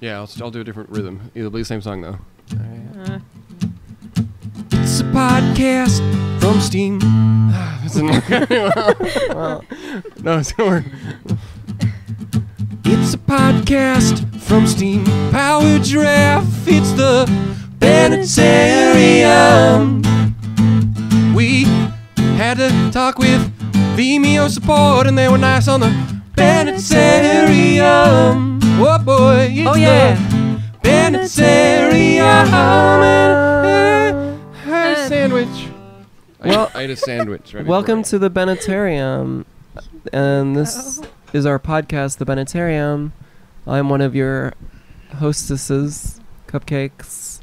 Yeah, I'll do a different rhythm. It'll be the same song though. It's a podcast from Steam. Doesn't work. Well, no, it's gonna work. It's a podcast from Steam Powered Giraffe. It's the Bennettarium. We had to talk with Vimeo support, and they were nice on the Bennettarium. Oh boy, it's the Bennettarium. Sandwich. Well, I ate a sandwich. Right welcome to the Bennettarium, and this is our podcast, the Bennettarium. I'm one of your hostesses, Cupcakes.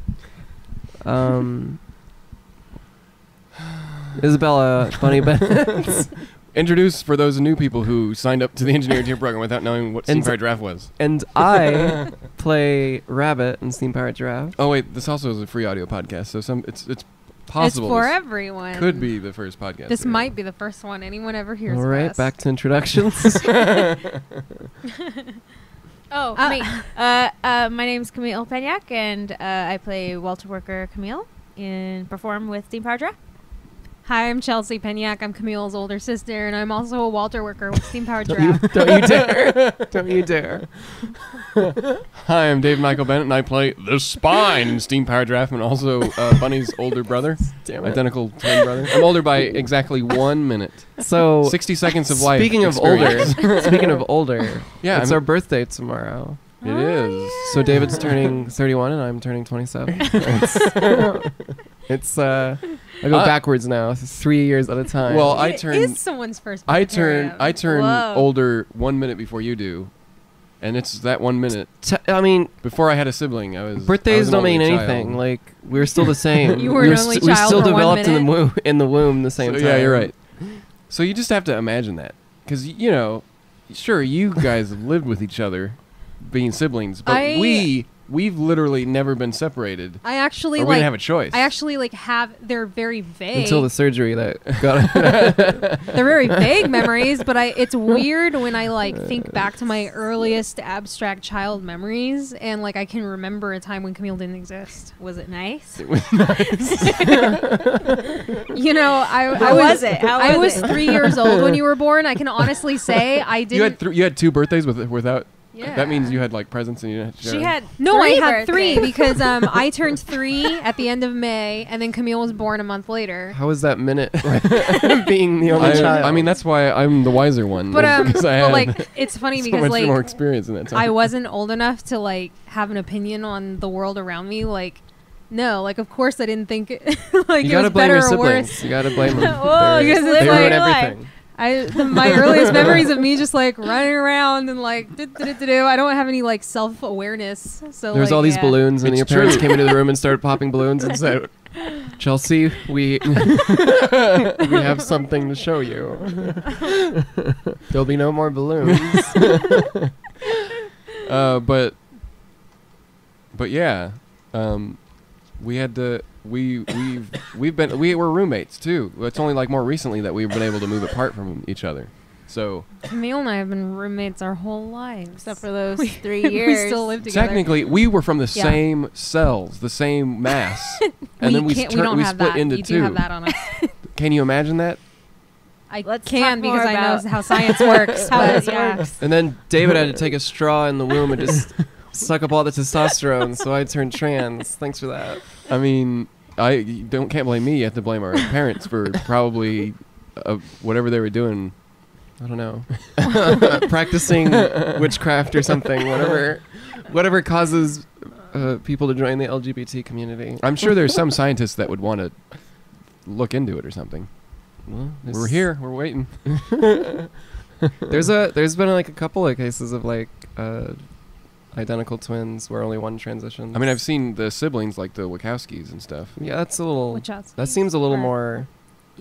Isabella, Bunny Bennett. Introduce for those new people who signed up to the Engineer-eteers program without knowing what Steam Powered Giraffe was. And I play Rabbit in Steam Powered Giraffe. Oh wait, this also is a free audio podcast, so it's possible. It's for everyone. Could be the first podcast. This might be the first one anyone ever hears. All right, back to introductions. Me. My name's Camille and I play Walter Worker Camille and perform with Steam Powered Giraffe. Hi, I'm Chelsea Penyak. I'm Camille's older sister, and I'm also a Walter Worker with Steam Powered Giraffe. Don't you dare. Don't you dare. Hi, I'm Dave Michael Bennett, and I play the Spine in Steam Powered Giraffe, and also Bunny's older brother. Damn it. Identical twin brother. I'm older by exactly 1 minute. So 60 seconds of life. Speaking of older, yeah, it's our birthday tomorrow. It is. Yeah. So David's turning 31 and I'm turning 27. I go backwards now, 3 years at a time. Well, I It turn. is someone's first birthday. I turn Whoa. older 1 minute before you do, and it's that 1 minute. I mean, Before I had a sibling, I was. birthdays an don't only mean child. anything. Like, we're still the same. You were an only we're child still for 1 developed in the womb the same So, time. yeah, you're right. So you just have to imagine that, because sure, you guys have lived with each other, being siblings, but we've literally never been separated. I actually Or we didn't have a choice. I actually they're very vague. Until the surgery that got They're very vague memories, but it's weird when I think back to my earliest abstract child memories, and I can remember a time when Camille didn't exist. Was it nice? It was nice. How was it? I was 3 years old when you were born. I can honestly say I didn't. You had 2 birthdays without. Yeah. That means you had presents and you didn't have to share She them. had No, I three had 3 birthdays. because I turned 3 at the end of May, and then Camille was born a month later. How was that minute being the only child? I mean, that's why I'm the wiser one. But because I had it's funny so because much more experience in that time. I wasn't old enough to have an opinion on the world around me. No, of course I didn't think it, you it gotta was blame better your or siblings. worse. You gotta blame them. Whoa, because they it's ruin like- everything. My earliest memories of me just running around and I don't have any self-awareness. So There's all these yeah. balloons, and It's your parents true. came into the room and started popping balloons and said, "Chelsea, we we have something to show you. There'll be no more balloons." But yeah, we had to. We were roommates too. It's only more recently that we've been able to move apart from each other. So Camille and I have been roommates our whole lives. Except for those We- 3 we years. still live together. technically, we were from the Yeah. same cells, the same mass, and then we don't we have split that. into You 2. do have that on us. Can you imagine that? I Let's can talk more because I know about how science works. how but it yeah. works. And then David had to take a straw in the womb and just suck up all the testosterone, so I turned trans. Thanks for that. I mean, can't blame me. You have to blame our parents for probably whatever they were doing. I don't know. Practicing witchcraft or something. Whatever causes people to join the LGBT community. I'm sure there's some scientists that would want to look into it or something. Well, We're here. We're waiting. There's been a couple of cases of identical twins where only one transitions. I mean, I've seen the siblings the Wachowskis and stuff. Yeah, that's a little. Which else? That seems a little Or- more.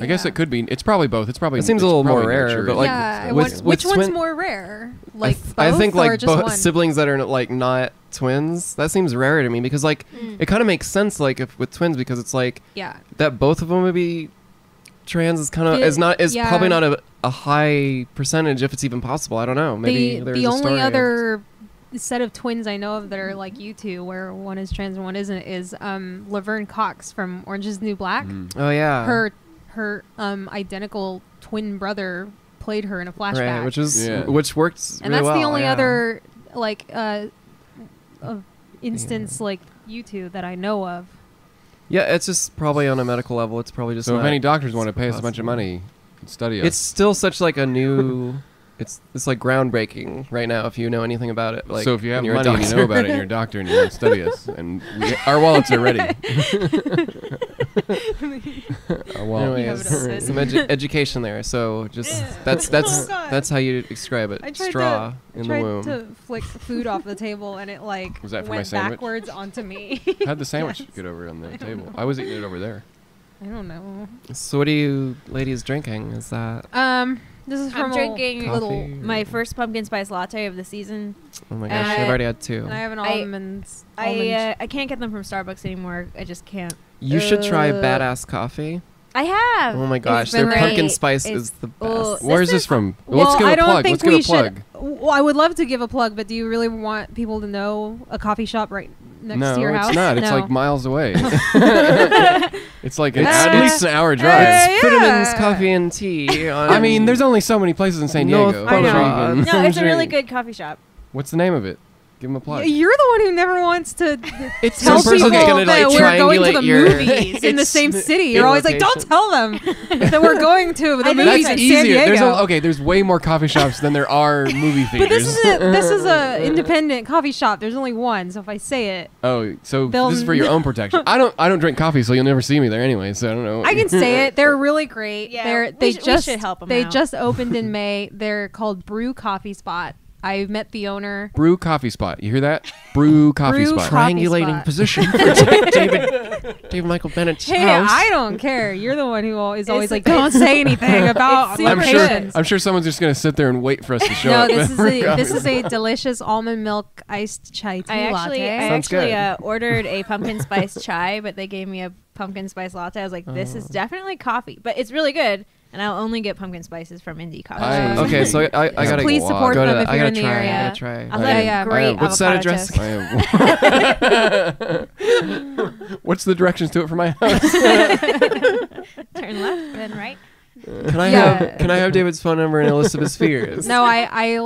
I guess it could be. It's probably both. It's probably. It seems a it's little more probably rare, nurtured. but, yeah. with Which one's twin- more rare? I Both think or just both one? siblings that are not twins. That seems rare to me because it kind of makes sense if with twins because it's Yeah. that both of them would be trans is kind of is yeah. probably not a high percentage if it's even possible. I don't know. Maybe there's the a only story. other set of twins I know of that are like you two, where one is trans and one isn't, is Laverne Cox from Orange Is the New Black. Oh yeah. Her identical twin brother played her in a flashback, Right, which worked and really that's well, the only other like instance like you two that I know of. Yeah, it's just probably on a medical level. It's probably just. So if not any doctors want to pay us a bunch of money, study us. It's still such like a new. It's like groundbreaking right now if you know anything about it. Like, so if you have and you're a money and you know about it and doctor. you're a doctor and you want to study us, and our wallets are ready. Our wallets. Anyways, some education there. So just that's how you describe it. Straw in the womb. I tried to flick food off the table and it like Was that for my went sandwich? backwards onto me. How'd the sandwich Yes. get over on the table? I was eating it over there. I don't know. So what are you ladies drinking? Is that? This is from I'm drinking Coffee. little. my first pumpkin spice latte of the season. Oh my gosh, I've already had two. And I have an I- almond. I can't get them from Starbucks anymore. I just can't. You should try Uh, Badass Coffee. I have. Oh my gosh, It's their been pumpkin great. spice It's- is the oh, best. Where is this from? Let's give I a don't plug. think Let's give we a plug. should. Well, I would love to give a plug, but do you really want people to know a coffee shop right next to your house? it's not. It's No. like miles away. It's like It's- at least an hour drive. Yeah. Fitterman's Coffee and Tea. On I mean, there's only so many places in San North Diego. I know. Boulevard. No, it's a really good coffee shop. What's the name of it? Give him a plug. You're the one who never wants to It's tell some person people gonna, that like, we're going to triangulate the your- movies in the It's same city. in You're always like, don't location. tell them that we're going to the I know movies That's in easier. San Diego. There's way more coffee shops than there are movie theaters. But this is a independent coffee shop. There's only one, so if I say it, Oh, so They'll- this is for your own protection. I don't drink coffee, so you'll never see me there anyway. So I don't know. I can say it. They're really great. Yeah, They we just should help 'em They out. just opened in May. They're called Brew Coffee Spot. I met the owner. Brew Coffee Spot. You hear that? Brew Coffee Brew Spot. Coffee Triangulating spot. position for David Michael Bennett's Hey, house. I don't care. You're the one who is always It's- like, don't say anything about it's super locations. I'm sure someone's just gonna sit there and wait for us to show No, up. this is a delicious almond milk iced chai tea I latte. Sounds good. ordered a pumpkin spice chai, but they gave me a pumpkin spice latte. I was like, this is definitely coffee, but it's really good. And I'll only get pumpkin spices from indie coffee. I- shops. Okay, so I gotta Please support go to them if I you're gotta in the try. area. I gotta try. I'll I have am- a great I am- What's that avocado address? toast. I am- What's the directions to it from my house? Turn left, then right. Can I Yeah. have David's phone number and Elizabeth's figures? No, I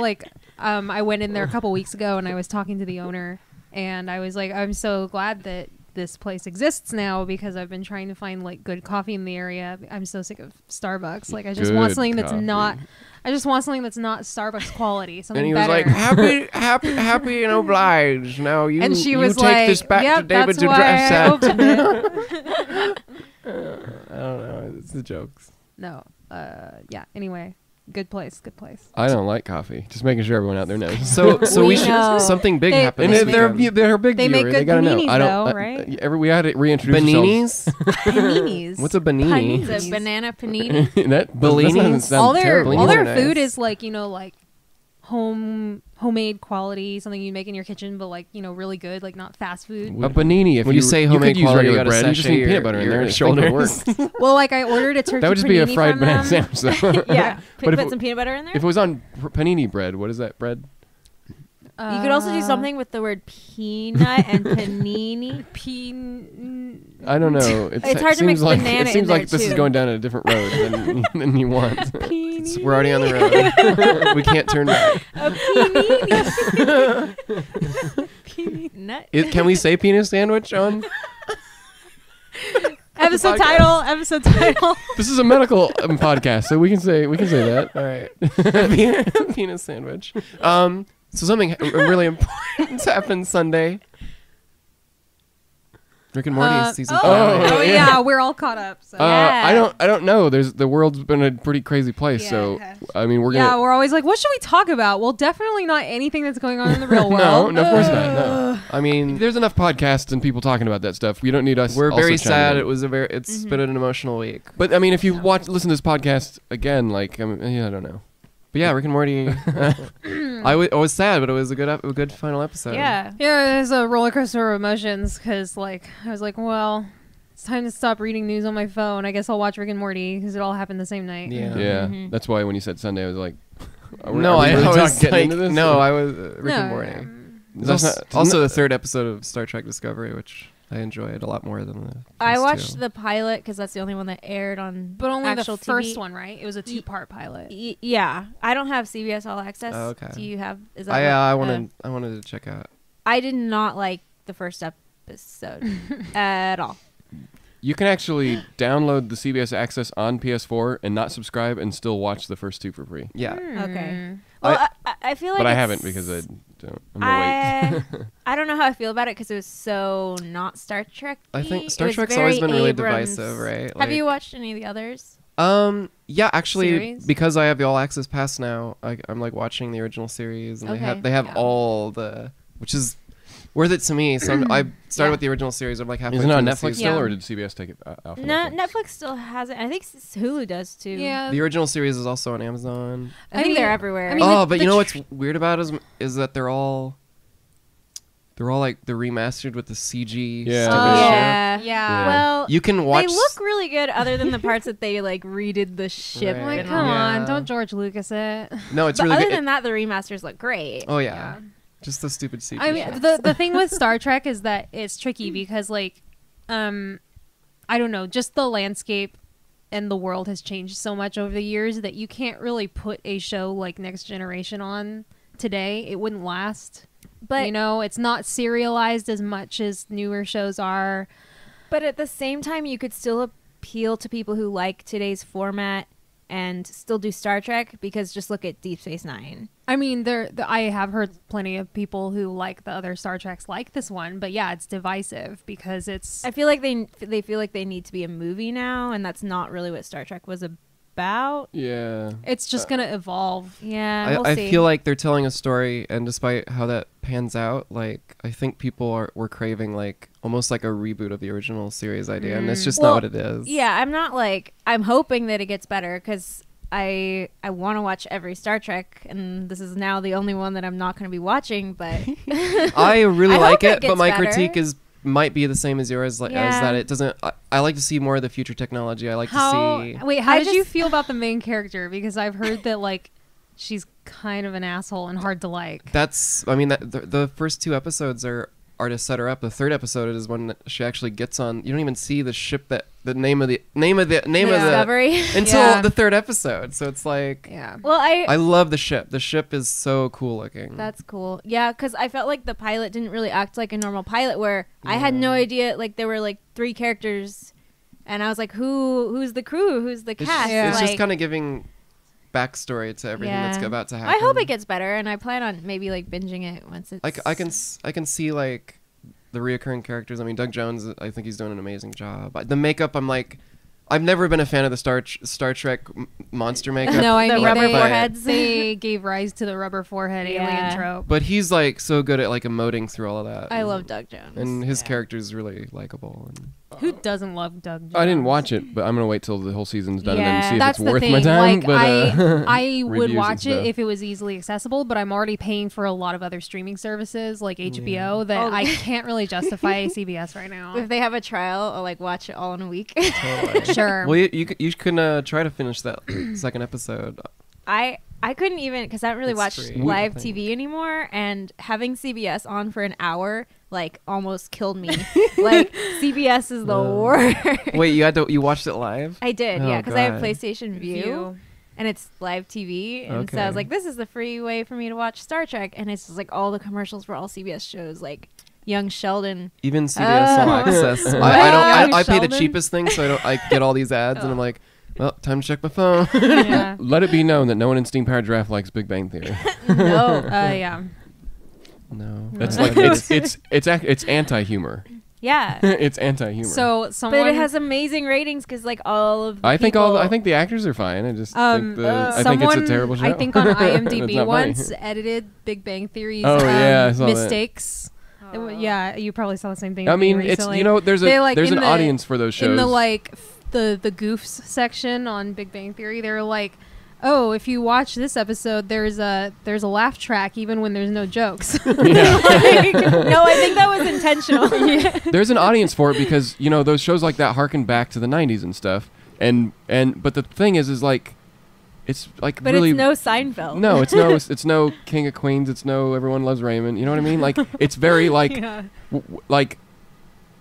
went in there a couple weeks ago and I was talking to the owner and I was like, I'm so glad that this place exists now because I've been trying to find like good coffee in the area. I'm so sick of Starbucks. Like I just want Good something that's coffee. not. I just want something that's not Starbucks quality. Something And he was better. like, happy and obliged. Now you, and she you was take like, this back "Yep, to David's that's why address. I at-" opened it." I don't know. It's the jokes. No. Yeah. Anyway, good place. Good place. I don't like coffee. Just making sure everyone out there knows. So we We should know. something big They- happened. And They this they're weekend. they're a big They make viewer. They good gotta know. paninis, I don't. though, right? We had to reintroduce Baninis. Paninis. What's a banini? It's a banana panini. ourselves. That Bellinis? doesn't sound all their terrible. all their Very nice. food is like like homemade quality, something you make in your kitchen, but like really good, like not fast food. A panini. If When you say you homemade could use quality, you regular gotta bread. You just sachet need peanut butter in your there. and I think it shoulders. works. Well, like I ordered a turkey That would just be a panini fried from banana them. sandwich. Though. Yeah. But if Put it- some peanut butter in there. If it was on panini bread, what is that bread? You could also do something with the word peanut and panini. I don't know. It's hard to mix seems like, banana It seems in like there, this is too. going down a different road than you want. We're already on the road. We can't turn back. A panini. Nut. Can we say penis sandwich on? Episode podcast. title. This is a medical podcast, so we can say that. All right. Penis sandwich. So something really important happened Sunday. Rick and Morty season 5. Oh yeah, we're all caught up. So. Yeah. I don't know. The world's been a pretty crazy place. So Yeah. I mean, we're Yeah, gonna. we're always like, what should we talk about? Well, definitely not anything that's going on in the real No, world. of course not. No. I mean, There's enough podcasts and people talking about that stuff. We don't need us. we're also very chiming sad. in. It was it's been an emotional week. But I mean, if you listen to this podcast again, like, I don't know. But yeah, Rick and Morty. I was sad, but it was a good final episode. Yeah. Yeah, it was a roller coaster of emotions because, like, I was like, well, it's time to stop reading news on my phone. I guess I'll watch Rick and Morty because it all happened the same night. Yeah. Yeah, Mhm. that's why when you said Sunday, I was like, No, are we really I was getting like, into this? no, Or- I was Rick and Morty. There's also the third episode of Star Trek Discovery, which I enjoyed a lot more than the I first watched two. the pilot because that's the only one that aired on But only actual the first TV. one, right? It was a 2-part pilot. Yeah, I don't have CBS All Access. Oh, okay. Do you have? Is that I what- wanted to check out. I did not like the first episode at all. You can actually download the CBS Access on PS4 and not subscribe and still watch the first 2 for free. Yeah. Okay. Well, I feel like But I it's- haven't because I don't. I'm gonna wait. I don't know how I feel about it because it was so not Star Trek. I think Star Trek's always been really divisive, right? Have you watched any of the others? Yeah, actually, Series? because I have the All Access Pass now, I'm like watching the original series, and Okay. they have Yeah. all the, which is worth it to me. So I started Yeah. with the original series. I'm like halfway Isn't it through on the Netflix season. still, Yeah. or did CBS take it off? of No, Netflix? Netflix still has it. I think Hulu does too. Yeah. The original series is also on Amazon. I think they're everywhere. I mean, Oh, the- but the you know tr- what's weird about it is that they're all like they're remastered with the CG. Yeah. stupid Oh, shit. yeah. Yeah. Well, You can watch. they look really good, other than the parts that they like redid the ship. Right. Like, and come all. Yeah. on, don't George Lucas it. No, it's But really other good. than that, the remasters look great. Oh yeah. Just the stupid CG. I mean, shit. the thing with Star Trek is that it's tricky because, like, I don't know, just the landscape and the world has changed so much over the years that you can't really put a show like Next Generation on today. It wouldn't last. But You know, it's not serialized as much as newer shows are. But at the same time, you could still appeal to people who like today's format and still do Star Trek, because just look at Deep Space Nine. I mean, I have heard plenty of people who like the other Star Treks like this one, but yeah, it's divisive because it's. I feel like they feel like they need to be a movie now, and that's not really what Star Trek was about. Yeah. It's just gonna evolve. Yeah, I, we'll I see. feel like they're telling a story, and despite how that pans out, like I think people were craving like almost like a reboot of the original series idea, and it's just Well, not what it is. Yeah, I'm hoping that it gets better, because I want to watch every Star Trek, and this is now the only one that I'm not going to be watching. But I really I like hope it it, but gets my better. critique might be the same as yours, as Yeah. that it doesn't. I like to see more of the future technology. I like to see. Wait, how I did you just- feel about the main character? Because I've heard that like she's kind of an asshole and hard to like. That's. I mean, the first 2 episodes are to set her up. The third episode is when she actually gets on. You don't even see the ship that the name of the Discovery. until Yeah. the 3rd episode. So it's like. Yeah. Well, I love the ship. The ship is so cool looking. That's cool. Yeah, because I felt like the pilot didn't really act like a normal pilot, where I had no idea, like, there were, like, 3 characters, and I was like, who's the crew? Who's the It's, cast? Yeah. it's Like, just kind of giving backstory to everything that's Yeah. about to happen. I hope it gets better, and I plan on maybe, like, binging it once it's... Like I can see like the reoccurring characters. I mean, Doug Jones, I think he's doing an amazing job. The makeup, I'm like, I've never been a fan of the Star Trek monster makeup. No, I The mean rubber they, foreheads. they gave rise to the rubber forehead Yeah. alien trope. But he's like so good at like emoting through all of that. I love Doug Jones. and his Yeah. character is really likable. And Who doesn't love Doug Jones? I didn't watch it, but I'm gonna wait till the whole season's done and then Yeah. see if That's it's the worth thing. my time. Like, but I would reviews and watch it stuff. if it was easily accessible, but I'm already paying for a lot of other streaming services like HBO that Oh. I can't really justify CBS right now. if they have a trial, I'll, like, watch it all in a week. Sure. well, you can try to finish that second episode. I couldn't even, because I don't really It's watch free, live I think. TV anymore, and having CBS on for an hour like almost killed me. Like, CBS is the worst. Wait, you watched it live? I did, Oh, yeah, because I have God. PlayStation View, and it's live TV, and so I Okay. was like, this is the free way for me to watch Star Trek, and it's just like all the commercials for all CBS shows, like Young Sheldon. Even CBS All Oh. Access. Young I pay the Sheldon? cheapest thing, so I get all these ads, and I'm like, well, time to check my phone. Yeah. Let it be known that no one in Steam Powered Giraffe likes Big Bang Theory. No. Yeah. No, It's No. like it's anti-humor. Yeah. It's anti-humor. So someone. But it has amazing ratings, because like all of the I think people, I think the actors are fine. I just Um, think I think someone, it's a terrible show. I think on It's IMDb not funny. once edited Big Bang Theory's Oh, yeah, I saw that. mistakes. Yeah, you probably saw the same thing. I with me mean, it's recently. there's They, like, an in the- audience for those shows. in the like the goofs section on Big Bang Theory. They're like, oh, if you watch this episode, there's a laugh track even when there's no jokes. no, I think that was intentional. There's an audience for it because those shows like that harken back to the 90s and stuff. And but the thing is like it's like But really it's no Seinfeld. no, it's no King of Queens, it's no Everyone Loves Raymond. You know what I mean? Like it's very like Yeah. like,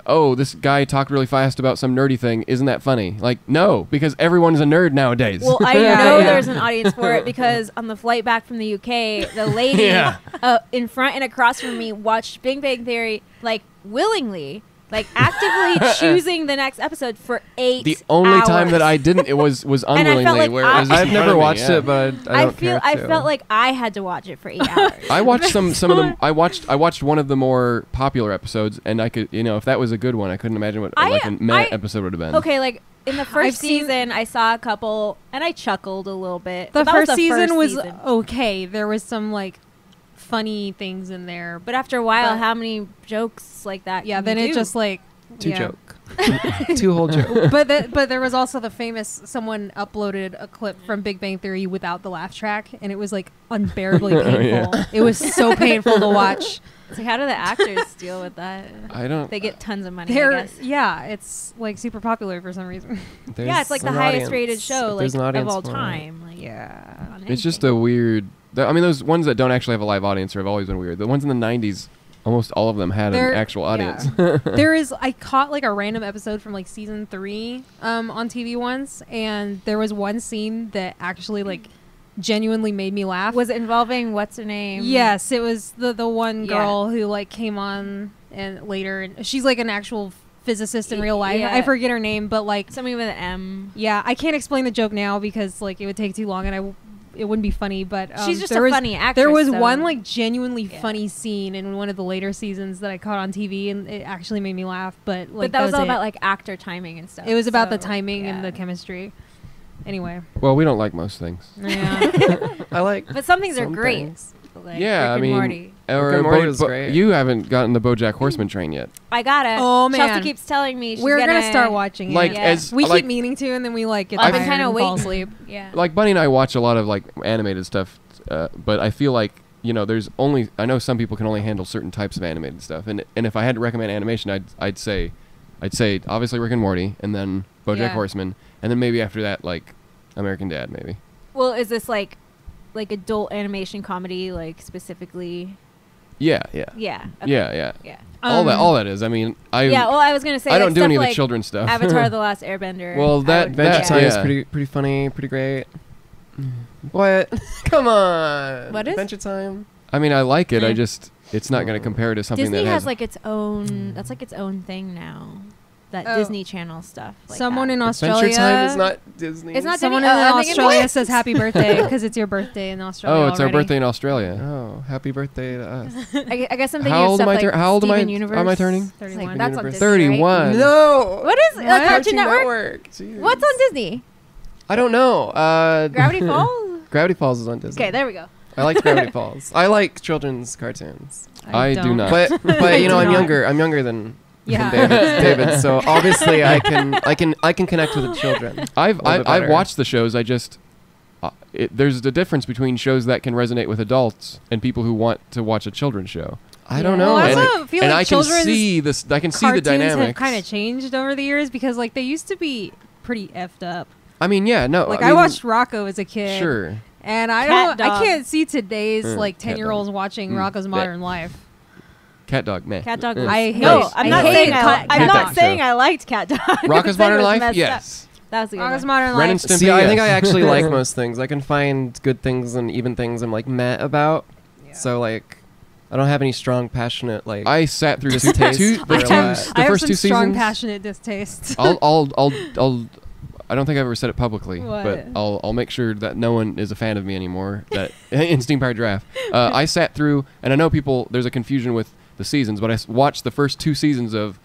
oh, this guy talked really fast about some nerdy thing. Isn't that funny? Like, no, because everyone's a nerd nowadays. Well, I Yeah, know yeah. there's an audience for it because on the flight back from the UK, the lady Yeah. in front and across from me watched Big Bang Theory like willingly, like actively choosing the next episode for 8 The only time hours. that I didn't, it was I unwillingly. felt like where I- it was just I've in front never of me, watched yeah. it, but I don't care I to. felt like I had to watch it for 8 hours. I watched some of them. I watched one of the more popular episodes, and I could, if that was a good one, I couldn't imagine what like a meh episode would have been. Okay, like in the I've first seen- season, I saw a couple, and I chuckled a little bit. The But that was first season first was season. okay. There was some like funny things in there, But after a while, But- how many jokes like that? yeah, can then you it do? just like Two yeah. joke. Two whole joke. but there was also the famous someone uploaded a clip from Big Bang Theory without the laugh track, and it was like unbearably Oh, painful. It was so painful to watch. It's like, how do the actors deal with that? I don't. They get tons of money, I They're guess. yeah, it's like super popular for some reason. Yeah, it's like the an highest audience. rated show If like there's an of audience all for it. time. Like, Yeah. on It's just anything. a weird. I mean, those ones that don't actually have a live audience have always been weird. The ones in the '90s, almost all of them had They're- an actual audience. yeah. I caught like a random episode from like season 3 on TV once, and there was one scene that actually like genuinely made me laugh. Was it involving what's her name? Yes, it was the one Yeah. girl who like came on and later, and she's like an actual physicist in real life. Yeah. I forget her name, but like Something with an M. yeah, I can't explain the joke now because like it would take too long and it wouldn't be funny. But She's just there a was, funny actress. There was so- one like genuinely Yeah. funny scene in one of the later seasons that I caught on TV, and it actually made me laugh. But like but that was all it. about like actor timing and stuff. It was about the so, timing yeah. and the chemistry. Anyway, Well, we don't like most things. yeah. I like. But some things are some great. things. Like Yeah, Rick I and mean- Morty. Rick and Morty was great. You haven't gotten the BoJack Horseman train yet. I got it. Oh, man. Chelsea keeps telling me she's We're gonna start watching it. Like Yeah. as We like keep meaning to, and then we like get I've tired been kinda and fall waiting. asleep. Yeah. like Bunny and I watch a lot of like animated stuff, but I feel like there's only I know some people can only handle certain types of animated stuff, and if I had to recommend animation, I'd say obviously Rick and Morty, and then BoJack Yeah. Horseman, and then maybe after that like American Dad, maybe. Well, is this like adult animation comedy, like specifically? Yeah, yeah, Yeah. Okay. yeah. Yeah. All that is. I mean, Yeah. Well, I was gonna say I don't like do stuff any of the like children's stuff. Avatar: The Last Airbender. Well, I that- would- Adventure that- Time yeah. is pretty funny, pretty great. What? Come on. What is? Adventure Time? I mean, I like it. Eh. I just it's not going to compare to something Disney that has like its own. That's like its own thing now. That Oh. Disney Channel stuff. Like Someone that. in Adventure Australia. Time is not Disney. It's not Someone Disney. in I'm thinking, Australia what? says happy birthday because it's your birthday in Australia. Oh, it's our already. birthday in Australia. Oh, happy birthday to us. I guess I'm thinking How of old stuff am I? like How old am I? Steven Universe. Am I turning? It's like, 31. that's on Universe. Disney, right? 31. No. What is What? Cartoon Network? Jeez. What's on Disney? I don't know. Gravity Falls. Gravity Falls is on Disney. Okay, there we go. I like Gravity Falls. I like children's cartoons. I do don't. not. But I do I'm not. younger. I'm younger than Yeah. David. So obviously I can connect with the children. I've A little bit I've better. watched the shows. I just there's a difference between shows that can resonate with adults and people who want to watch a children's show. I don't Well, know. I and also feel and like I can children's see this. I can see the Cartoons dynamics. have kind of changed over the years because like they used to be pretty effed up. I mean, yeah, no. Like I I mean, watched Rocco as a kid. Sure. And Cat dog. I can't see today's like cat 10-year-olds watching Mm. Rocco's Bleh. Modern Life. Cat dog, meh. Cat Dog. Mm. was- I hate no, it. I'm I not hate saying Cat I'm not Dog saying show. I liked Cat Dog. Rocko's That Modern was Life, messed up. yes. That was a good Rocco's one. Modern Ren and Life. Stimpy, See, I think I yes. actually like most things. I can find good things and even things I'm like meh about. Yeah. So like, I don't have any strong, passionate like. I sat through Distaste the for a first lot. I have two some strong, seasons. passionate distaste. I'll I don't think I've ever said it publicly, What? but I'll make sure that no one is a fan of me anymore. That in Steam Powered Giraffe, I sat through, and I know people. There's a confusion with the seasons, but I watched the first 2 seasons of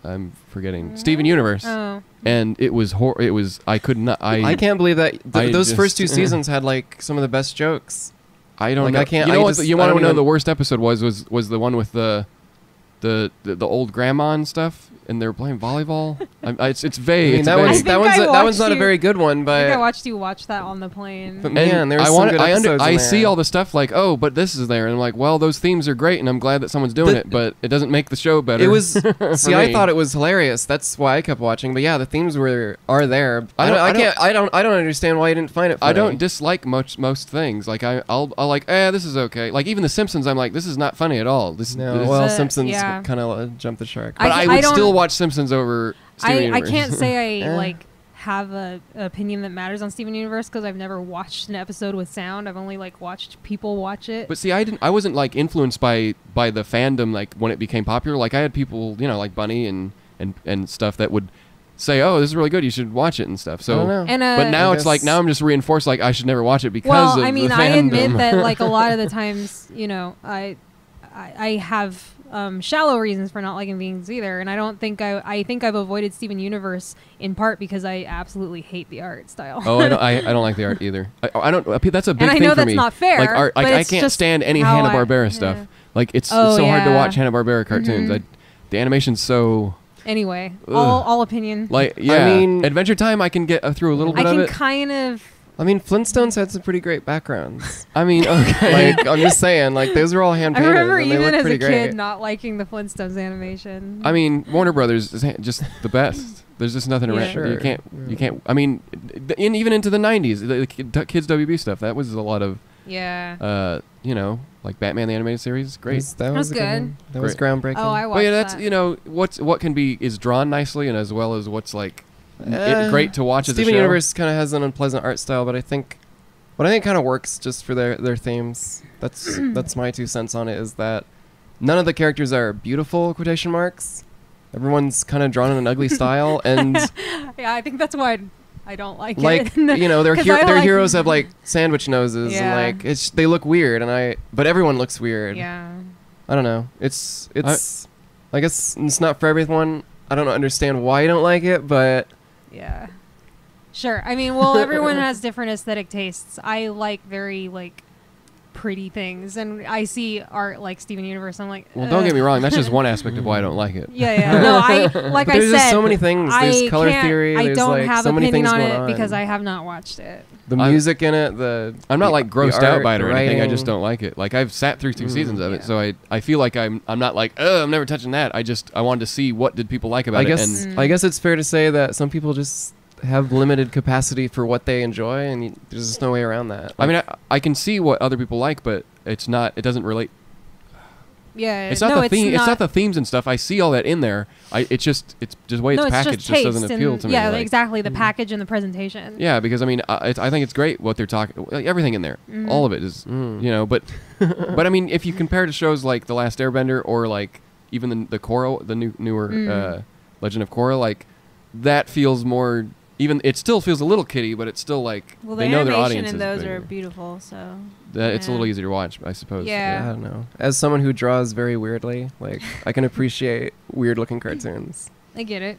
I'm forgetting Steven Universe, Oh. and it was it was I could not I can't believe that I those just- first 2 seasons had like some of the best jokes. I don't Like, know. I can't- You I know what? just- You I want don't to know even- the worst episode was the one with the the old grandma and stuff, and they're playing volleyball. It's vague. I mean, It's that vague. one's that one's I that one's watched not a you- very good one, I think I but watched you watch that on the plane. But man, there was some good episodes I in see there. all the stuff like, oh, but this is there, and I'm like, well, those themes are great, and I'm glad that someone's doing it, but it doesn't make the show better. It was see, I me. thought it was hilarious. That's why I kept watching. But yeah, the themes are there. I don't understand why you didn't find it funny. I don't dislike most things. Like I'll like, this is okay. Like even The Simpsons, I'm like, this is not funny at all. This No, this- well, Uh, Simpsons yeah. kind of jumped the shark. but I I would don't- still watch Simpsons over Steven I Universe. can't say I Eh. like have a opinion that matters on Steven Universe because I've never watched an episode with sound. I've only like watched people watch it. But see, I wasn't like influenced by the fandom like when it became popular. Like I had people, like Bunny and stuff that would say, "Oh, this is really good. You should watch it" and stuff. I don't So, know. And but now I it's like guess- now I'm just reinforced like I should never watch it because well, of I mean, the I fandom. admit that like a lot of the times, I have shallow reasons for not liking Beings either, and I don't think I think I've avoided Steven Universe in part because I absolutely hate the art style. Oh, I don't like the art either. I don't. That's a big And I thing know for that's me. not fair, Like art, but I it's can't just stand any how Hanna I- Barbera yeah. stuff. Like it's Oh, so hard to yeah. watch Hanna Barbera cartoons. Mhm. The animation's so Anyway, Ugh. all opinion. like yeah. mean- Adventure Time I can get through a little I bit of can it. kind of. I mean, Flintstones had some pretty great backgrounds. I mean, okay. Like I'm just saying, like those were all hand I painted. remember and they even looked as a pretty kid great. not liking the Flintstones animation. I mean, Warner Brothers is just the best. There's just nothing Yeah. around. Sure. You can't. I mean, even into the '90s, the kids WB stuff. That was a lot of, yeah. like Batman the Animated Series. Great. That was That's a good. one. That was Great. groundbreaking. Oh, I watched But yeah, that's that. what can be is drawn nicely, and as well as what's like Eh, great to watch as a Steven show. Universe kind of has an unpleasant art style, but I think what I think kind of works just for their themes. That's my 2 cents on it. Is that none of the characters are beautiful quotation marks. Everyone's kind of drawn in an ugly style, and Yeah, I think that's why I don't like like it. their 'Cause I their like- heroes have like sandwich noses, Yeah. and like they look weird, but everyone looks weird. Yeah. I don't know. It's I guess it's not for everyone. I don't understand why you don't like it, but Yeah. Sure. I mean, well, everyone has different aesthetic tastes. I like very like pretty things, and I see art like Steven Universe. I'm like, Well, don't get me ugh. wrong. That's just one aspect of why I don't like it. Yeah, yeah. No, I like But I there's said. just so many things. There's I color can't- theory. I There's don't like have so many opinion things on going it on. because I have not watched it. The I'm- music in it, the I'm not the- like the grossed art, out by it or the anything. I writing. just don't like it. Like I've sat through 2 seasons of it, Yeah. so I feel like I'm not like I'm never touching that. I wanted to see what did people like about I it. guess And Mm. I guess it's fair to say that some people just have limited capacity for what they enjoy, and there's just no way around that. I mean, I can see what other people like, but it's not. It doesn't relate. Yeah. It's not no, the theme. It's not the themes and stuff. I see all that in there. It's just the way it's packaged just just doesn't taste appeal and- to me. Yeah, like- exactly. The package and the presentation. Yeah, because I mean, I think it's great what they're talking. Like, everything in there, Mhm. all of it is, But but I mean, if you compare to shows like The Last Airbender or like even the Korra, the newer Mm. Legend of Korra, like that feels more. Even it still feels a little kiddie, but it's still like Well, the they know their animation audience in is those bigger. are beautiful. So It's a little Yeah. easier to watch, I suppose. Yeah. I don't know. As someone who draws very weirdly, like I can appreciate weird-looking cartoons. I get it.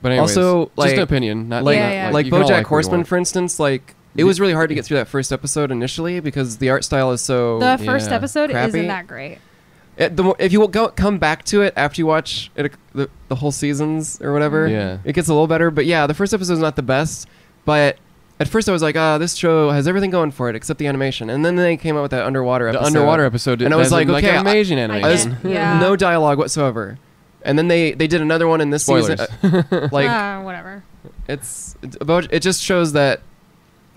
But anyways, Also, just like- an opinion, not Like Yeah, not, yeah. like you can all BoJack what you Horseman, want. for instance, like it was really hard to get through that first episode initially because the art style is so. The first yeah. episode Crappy. isn't that great. If you will come back to it after you watch it, the whole seasons or whatever, Yeah. it gets a little better. But yeah, the first episode is not the best. But at first I was like, this show has everything going for it except the animation. And then they came out with that underwater The episode. underwater episode, And I was has like, okay, amazing I animation. get- yeah. no dialogue whatsoever. And then they did another one in this Spoilers. season. Like Whatever. it's about it just shows that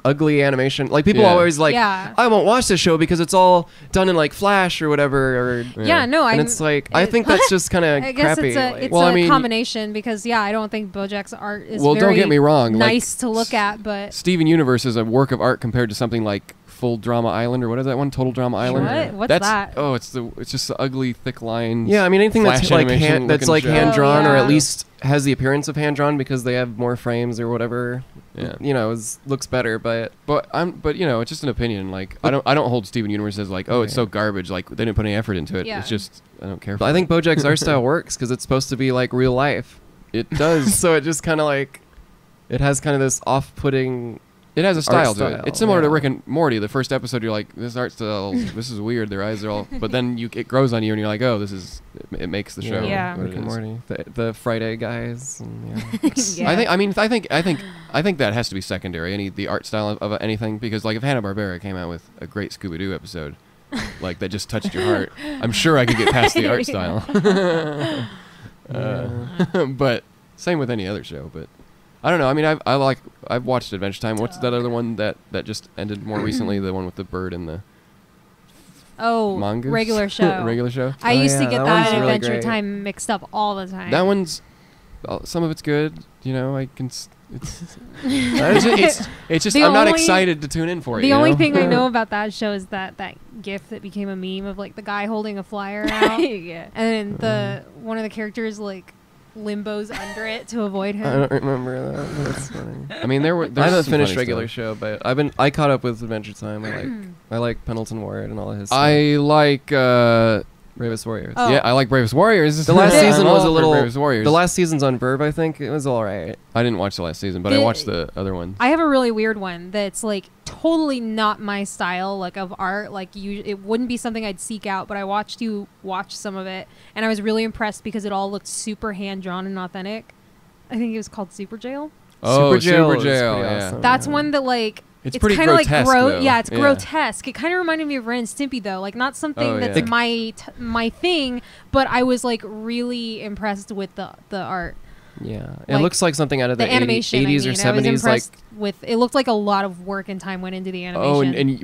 ugly animation. Like people Yeah. always like, Yeah. I won't watch this show because it's all done in like Flash or whatever. Or Yeah, no, and I'm. it's like I think that's just kind of I guess crappy. it's a like- it's Well, a I mean- combination because I don't think BoJack's art is Well, very don't get me wrong. nice to like, look at, but Steven Universe is a work of art compared to something like Full Drama Island or what is that one? Total Drama Island. What? What's that's, that? Oh, it's just the ugly thick lines. yeah, I mean anything that's Flash like animation that's looking like show. hand drawn or yeah. at least has the appearance of hand drawn because they have more frames or whatever. Yeah. Looks better. But But it's just an opinion. Like I don't hold Steven Universe as like, oh, it's so garbage. Like they didn't put any effort into it. Yeah. It's just I don't care. For I think BoJack's art style works because it's supposed to be like real life. it does. So it just kind of like it has kind of this off-putting It has a style to it. style, It's similar to yeah. Rick and Morty. The first episode, you're like, this art style, this is weird. Their eyes are all, but then it grows on you, and you're like, oh, this is. It makes the show. Yeah. what Rick it and is. Morty, the Friday guys. And, Yeah. I think that has to be secondary. The art style of anything, because like if Hanna-Barbera came out with a great Scooby-Doo episode, like that just touched your heart, I'm sure I could get past the art style. But same with any other show. But I don't know. I mean, I've watched Adventure Time. What's that other one that just ended more recently? The one with the bird and the mongoose? regular show. Regular show. I Oh, used to yeah, get that that one's and really Adventure great. Time mixed up all the time. That one's some of it's good. You know, I can. It's just The I'm not only- excited to tune in for it. The you only know? thing I know about that show is that GIF that became a meme of like the guy holding a flyer out, Yeah. and then one of the characters like limbos under it to avoid I him. don't remember that. But it's funny. I mean, I haven't finished funny regular stuff. show, but I caught up with Adventure Time. I like Pendleton Ward and all his stuff. I like. Bravest Warriors. Oh. Yeah, I like Bravest Warriors. The last Yeah. season I'm was all a for little. Bravest Warriors. The last season's on Verb, I think. It was all right. I didn't watch the last season, but I The- watched the other one. I have a really weird one that's like totally not my style, like of art. Like it wouldn't be something I'd seek out, but I watched you watch some of it, and I was really impressed because it all looked super hand drawn and authentic. I think it was called Super Jail. Oh, Super Jail is Jail, pretty yeah. awesome. That's Yeah. one that like It's pretty kind of like grotesque, though. yeah, it's Yeah. grotesque. It kind of reminded me of Ren and Stimpy though, like not something Oh, that's yeah. my thing, but I was like really impressed with the art. Yeah, it Like, looks like something out of The the animation, 80s I or mean, 70s. I was Like, impressed with. It looked like a lot of work and time went into the animation.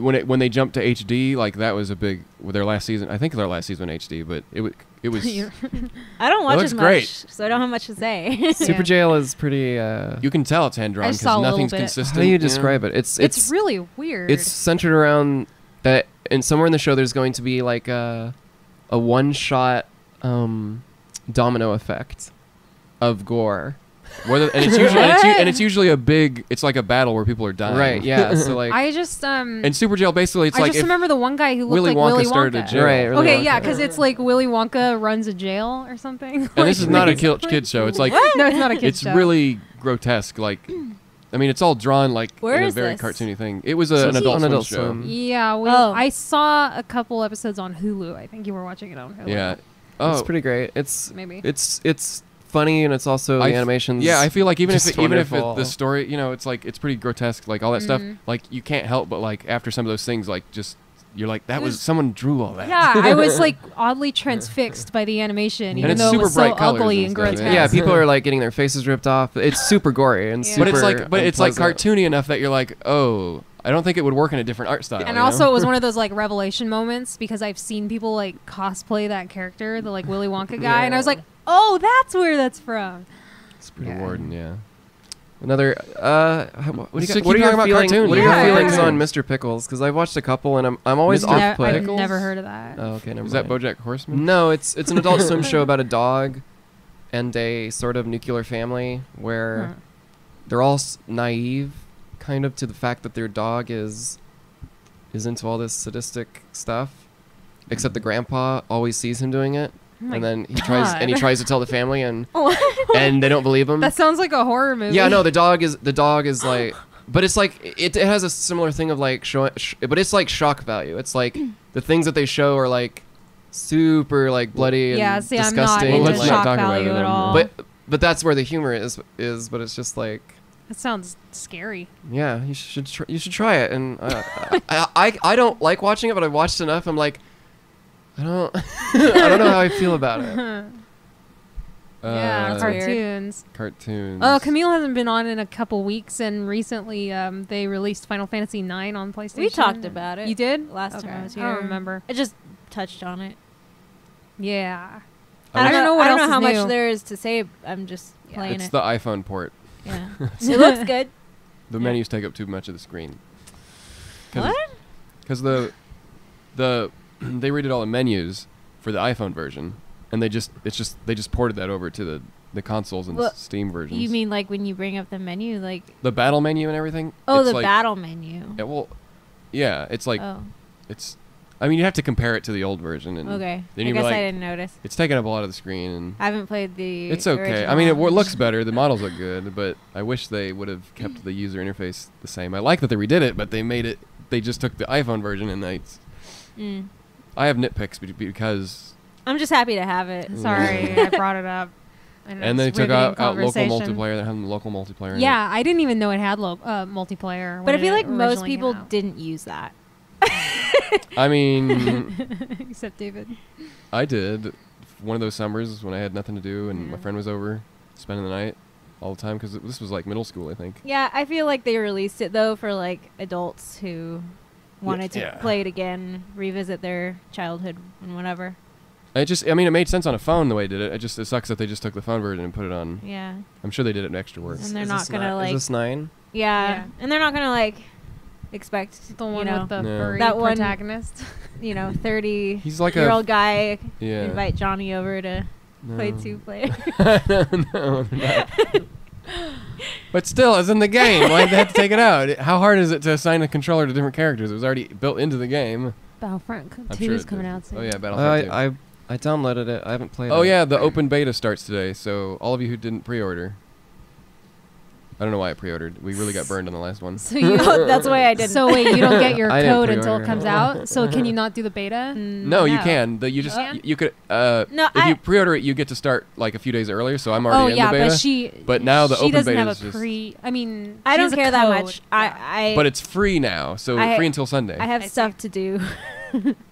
Oh, and when they jumped to HD, like that was a big with their last season. I think their last season in HD, but it was. I don't watch looks as much, great. so I don't have much to say. Super Yeah. Jail is pretty. You can tell it's hand drawn I because saw a little nothing's bit. consistent. How do you know? describe it? it's really weird. It's centered around that, and somewhere in the show there's going to be like a one-shot domino effect of gore. And it's usually a big. It's like a battle where people are dying. Right? Yeah. So like, I just And Super Jail basically, it's I like just if remember the one guy who looked Willy like Wonka Willy started a Wonka. jail. Right, Willy Okay, Wonka. yeah, because it's like Willy Wonka runs a jail or something. and this is not a kid show. It's like No, it's not a kid it's show. really grotesque. Like, I mean, it's all drawn like Where in a is very this? cartoony thing. It was So an it's adult on Swim Adult show. Swim. Yeah, Oh. I saw a couple episodes on Hulu. I think you were watching it on Hulu. Yeah. it's Oh, pretty great. It's Maybe. it's funny, and it's also I the f- animations. yeah, I feel like even if just the story, you know, it's like it's pretty grotesque, like all that stuff. Mhm. Like you can't help but like after some of those things, like just you're like that was someone drew all that. Yeah, I was like oddly transfixed by the animation, even it's though it super was so bright colors ugly and and stuff, grotesque. Yeah, people are like getting their faces ripped off. It's super gory and Yeah. super. but it's like unpleasant. cartoony enough that you're like, oh, I don't think it would work in a different art style. And you also, know? it was one of those like revelation moments because I've seen people like cosplay that character, the like Willy Wonka guy, and I was Yeah. like, oh, that's where that's from. it's pretty Yeah. Warden, yeah. Another. What Let's do keep you talking about feeling? cartoons. What are Yeah, your feelings cartoons. on Mr. Pickles? Because I've watched a couple, and I'm always Mr. off I've put. Pickles? never heard of that. Oh, okay, never Is that mind. BoJack Horseman? No, it's an Adult Swim show about a dog and a sort of nuclear family where Huh. they're all naive, kind of, to the fact that their dog is into all this sadistic stuff. Except the grandpa always sees him doing it, Oh my and then he God. tries to tell the family, and What? and they don't believe him. That sounds like a horror movie. Yeah, no, the dog is like, but it's like it has a similar thing of like but it's like shock value. It's like the things that they show are like super like bloody and Yeah, see, I'm not disgusting. into let's not shock talk about value it at all. anymore. but that's where the humor is but it's just like, That sounds scary. yeah, you should try it. And I don't like watching it, but I've watched enough. I'm like, I don't I don't know how I feel about it. Yeah, That's weird. cartoons. Cartoons. Oh, Camille hasn't been on in a couple weeks, and recently they released Final Fantasy IX on PlayStation. We talked about it. You did? Last time I was I don't here. remember. I just touched on it. Yeah. I don't know what I don't else know how is new. much there is to say. I'm just playing It's it. the iPhone port. Yeah. It looks good. The Yeah. menus take up too much of the screen. What? Because the they redid all the menus for the iPhone version, and they just ported that over to the consoles and Well, Steam versions. You mean like when you bring up the menu, like the battle menu and everything? oh, it's the like, battle menu? Yeah, well, yeah, it's like Oh, it's I mean, you have to compare it to the old version, and Okay. then I you'd guess be like, I didn't notice. it's taking up a lot of the screen, and I haven't played the. it's okay. Original. I mean, it looks better. The models look good, but I wish they would have kept the user interface the same. I like that they redid it, but they made it. They just took the iPhone version, and I have nitpicks because. I'm just happy to have it. Sorry, I brought it up. And they took out local multiplayer. They had local multiplayer. in Yeah, I didn't even know it had multiplayer. But I when feel it like most originally people came out. didn't use that. it. I mean, Except David. I did. One of those summers when I had nothing to do and my friend was over, spending the night all the time because this was like middle school, I think. Yeah, I feel like they released it though for like adults who wanted to play it again, revisit their childhood and whatever. I mean, it made sense on a phone the way it did it. It sucks that they just took the phone version and put it on. Yeah. I'm sure they did it extra work. And they're not gonna like. Is this 9? Yeah, and they're not gonna like expect The one you know, with the No. furry That one- protagonist. 30 He's like year old guy yeah. invite Johnny over to play No. 2-player. no, they're not. But still, it's in the game. Why'd they have to take it out? How hard is it to assign a controller to different characters? It was already built into the game. Battlefront I'm 2 sure is it coming did. out soon. Oh yeah, Battlefront 2. I downloaded it. I haven't played it. Oh yeah, the open beta starts today. So all of you who didn't pre-order, I don't know why I pre-ordered. We really got burned on the last one. So you That's why I didn't. So wait, you don't get your I didn't code until it pre-order. comes out. So can you not do the beta? No, you No. can. You just Oh. you could. No, if you pre-order it, you get to start like a few days earlier. So I'm Oh already in yeah, the beta. but But now the she open doesn't beta have is a just- pre. I mean, I she don't has a care that code. much. Yeah. But it's free now, so I- free until Sunday. I have I see. stuff to do.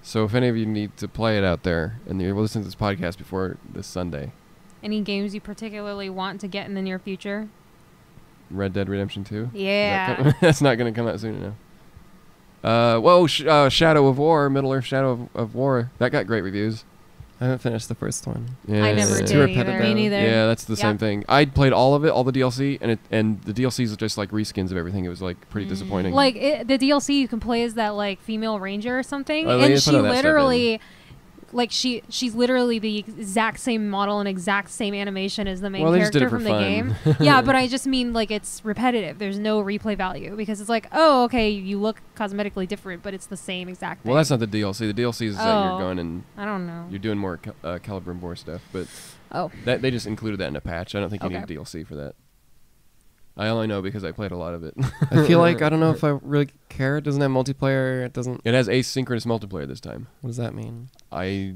So if any of you need to play it out there and you're listening to this podcast before this Sunday, Any games you particularly want to get in the near future? Red Dead Redemption 2. Yeah. That's not going to come out soon enough. Shadow of War, Middle Earth Shadow of War. That got great reviews. I haven't finished the first one. Yeah, I never It's did too either. repetitive. Me neither. Yeah, that's the Yeah. same thing. I played all of it, all the DLC, and the DLCs are just like reskins of everything. It was like pretty disappointing. Like the DLC you can play as that like female ranger or something, Oh, they and put she all that stuff in. literally, like she's literally the exact same model and exact same animation as the main Well, they just did character it for from the fun. game. Yeah, but I just mean like it's repetitive. There's no replay value because it's like, oh, okay, you look cosmetically different, but it's the same exact thing. Well, that's not the DLC. The DLC is that you're Oh. going and I don't know. you're doing more Caliber and Bore stuff, but Oh, that they just included that in a patch. I don't think you Okay. need DLC for that. I only know because I played a lot of it. I feel like I don't know if I really care. It doesn't have multiplayer. It doesn't. It has asynchronous multiplayer this time. What does that mean? I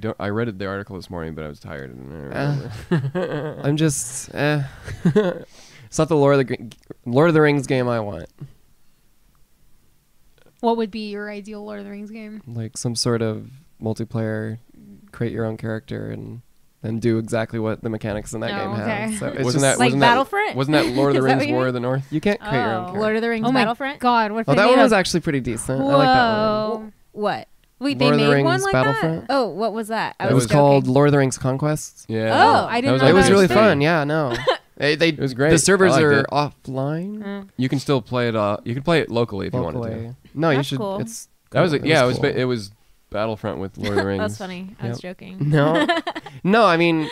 don't. I read the article this morning, but I was tired. And I don't remember. I'm just. It's not the Lord of the Rings game I want. what would be your ideal Lord of the Rings game? Like some sort of multiplayer, create your own character and do exactly what the mechanics in that Oh, game okay. have. So it's Wasn't just, that Like wasn't Battlefront? That, wasn't that Lord of the Is that Rings what you War mean? of the North? you can't create your own Oh. character. Lord of the Rings Oh my Battlefront? God, what if Oh, they that made one a- was actually pretty decent. I like that one. Whoa. What? Wait, Lord they of the made Rings one like Battlefront. that? Oh, what was that? I It was joking. called Lord of the Rings Conquests. Yeah. Oh, I That didn't was know It was that really was fun. free. Yeah, no. It was great. The servers I liked are it. offline. You can still play it. You can play it locally if you wanted to. Locally. No, you That's should. cool. It's That was cool. yeah. It was cool. it was Battlefront with Lord of the Rings. That's funny. I was Yep. joking. No, no. I mean,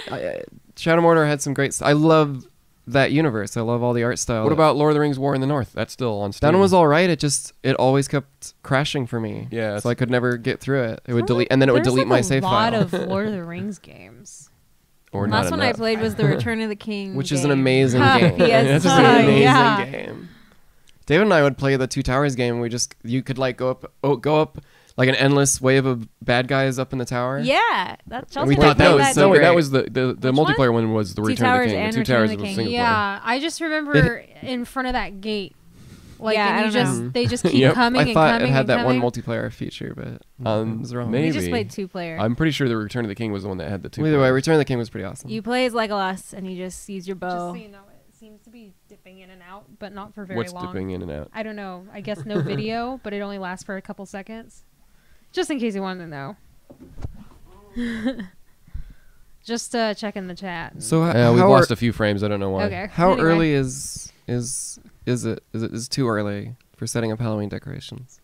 Shadow Mordor had some great. I love that universe. I love all the art style. What about Lord of the Rings War in the North? That's still on Steam. that one? Was all right. It always kept crashing for me. Yeah, so I could never get through it. It would delete, and then it would There's delete like my save a lot file, of Lord of the Rings games. or not Last one I enough. played was the Return of the King, which is game. an amazing Ha, game. PS2. It's an amazing Yeah. game. David and I would play the Two Towers game. You could like go up like an endless wave of bad guys up in the tower. Yeah, that's Chelsea. We and I thought that played was that so too. great. That was the Which multiplayer one was the Two Return of Towers the King. and The Two Return Towers of the was King. single player. Yeah, I just remember in front of that gate. Like, Yeah, and I you don't just know. they just keep Yep. coming I and thought coming it had and that one coming. multiplayer feature, but it was wrong. maybe. We just played 2-player. I'm pretty sure the Return of the King was the one that had the two. Either way, players. Return of the King was pretty awesome. You play as Legolas, and you just use your Just bow. so you know, it seems to be dipping in and out, but not for very What's long. dipping in and out? I don't know. I guess no video, but it only lasts for a couple seconds. Just in case you wanted to know. Just checking the chat. So We've lost a few frames. I don't know why. Okay. how Anyway. early is it too early for setting up Halloween decorations?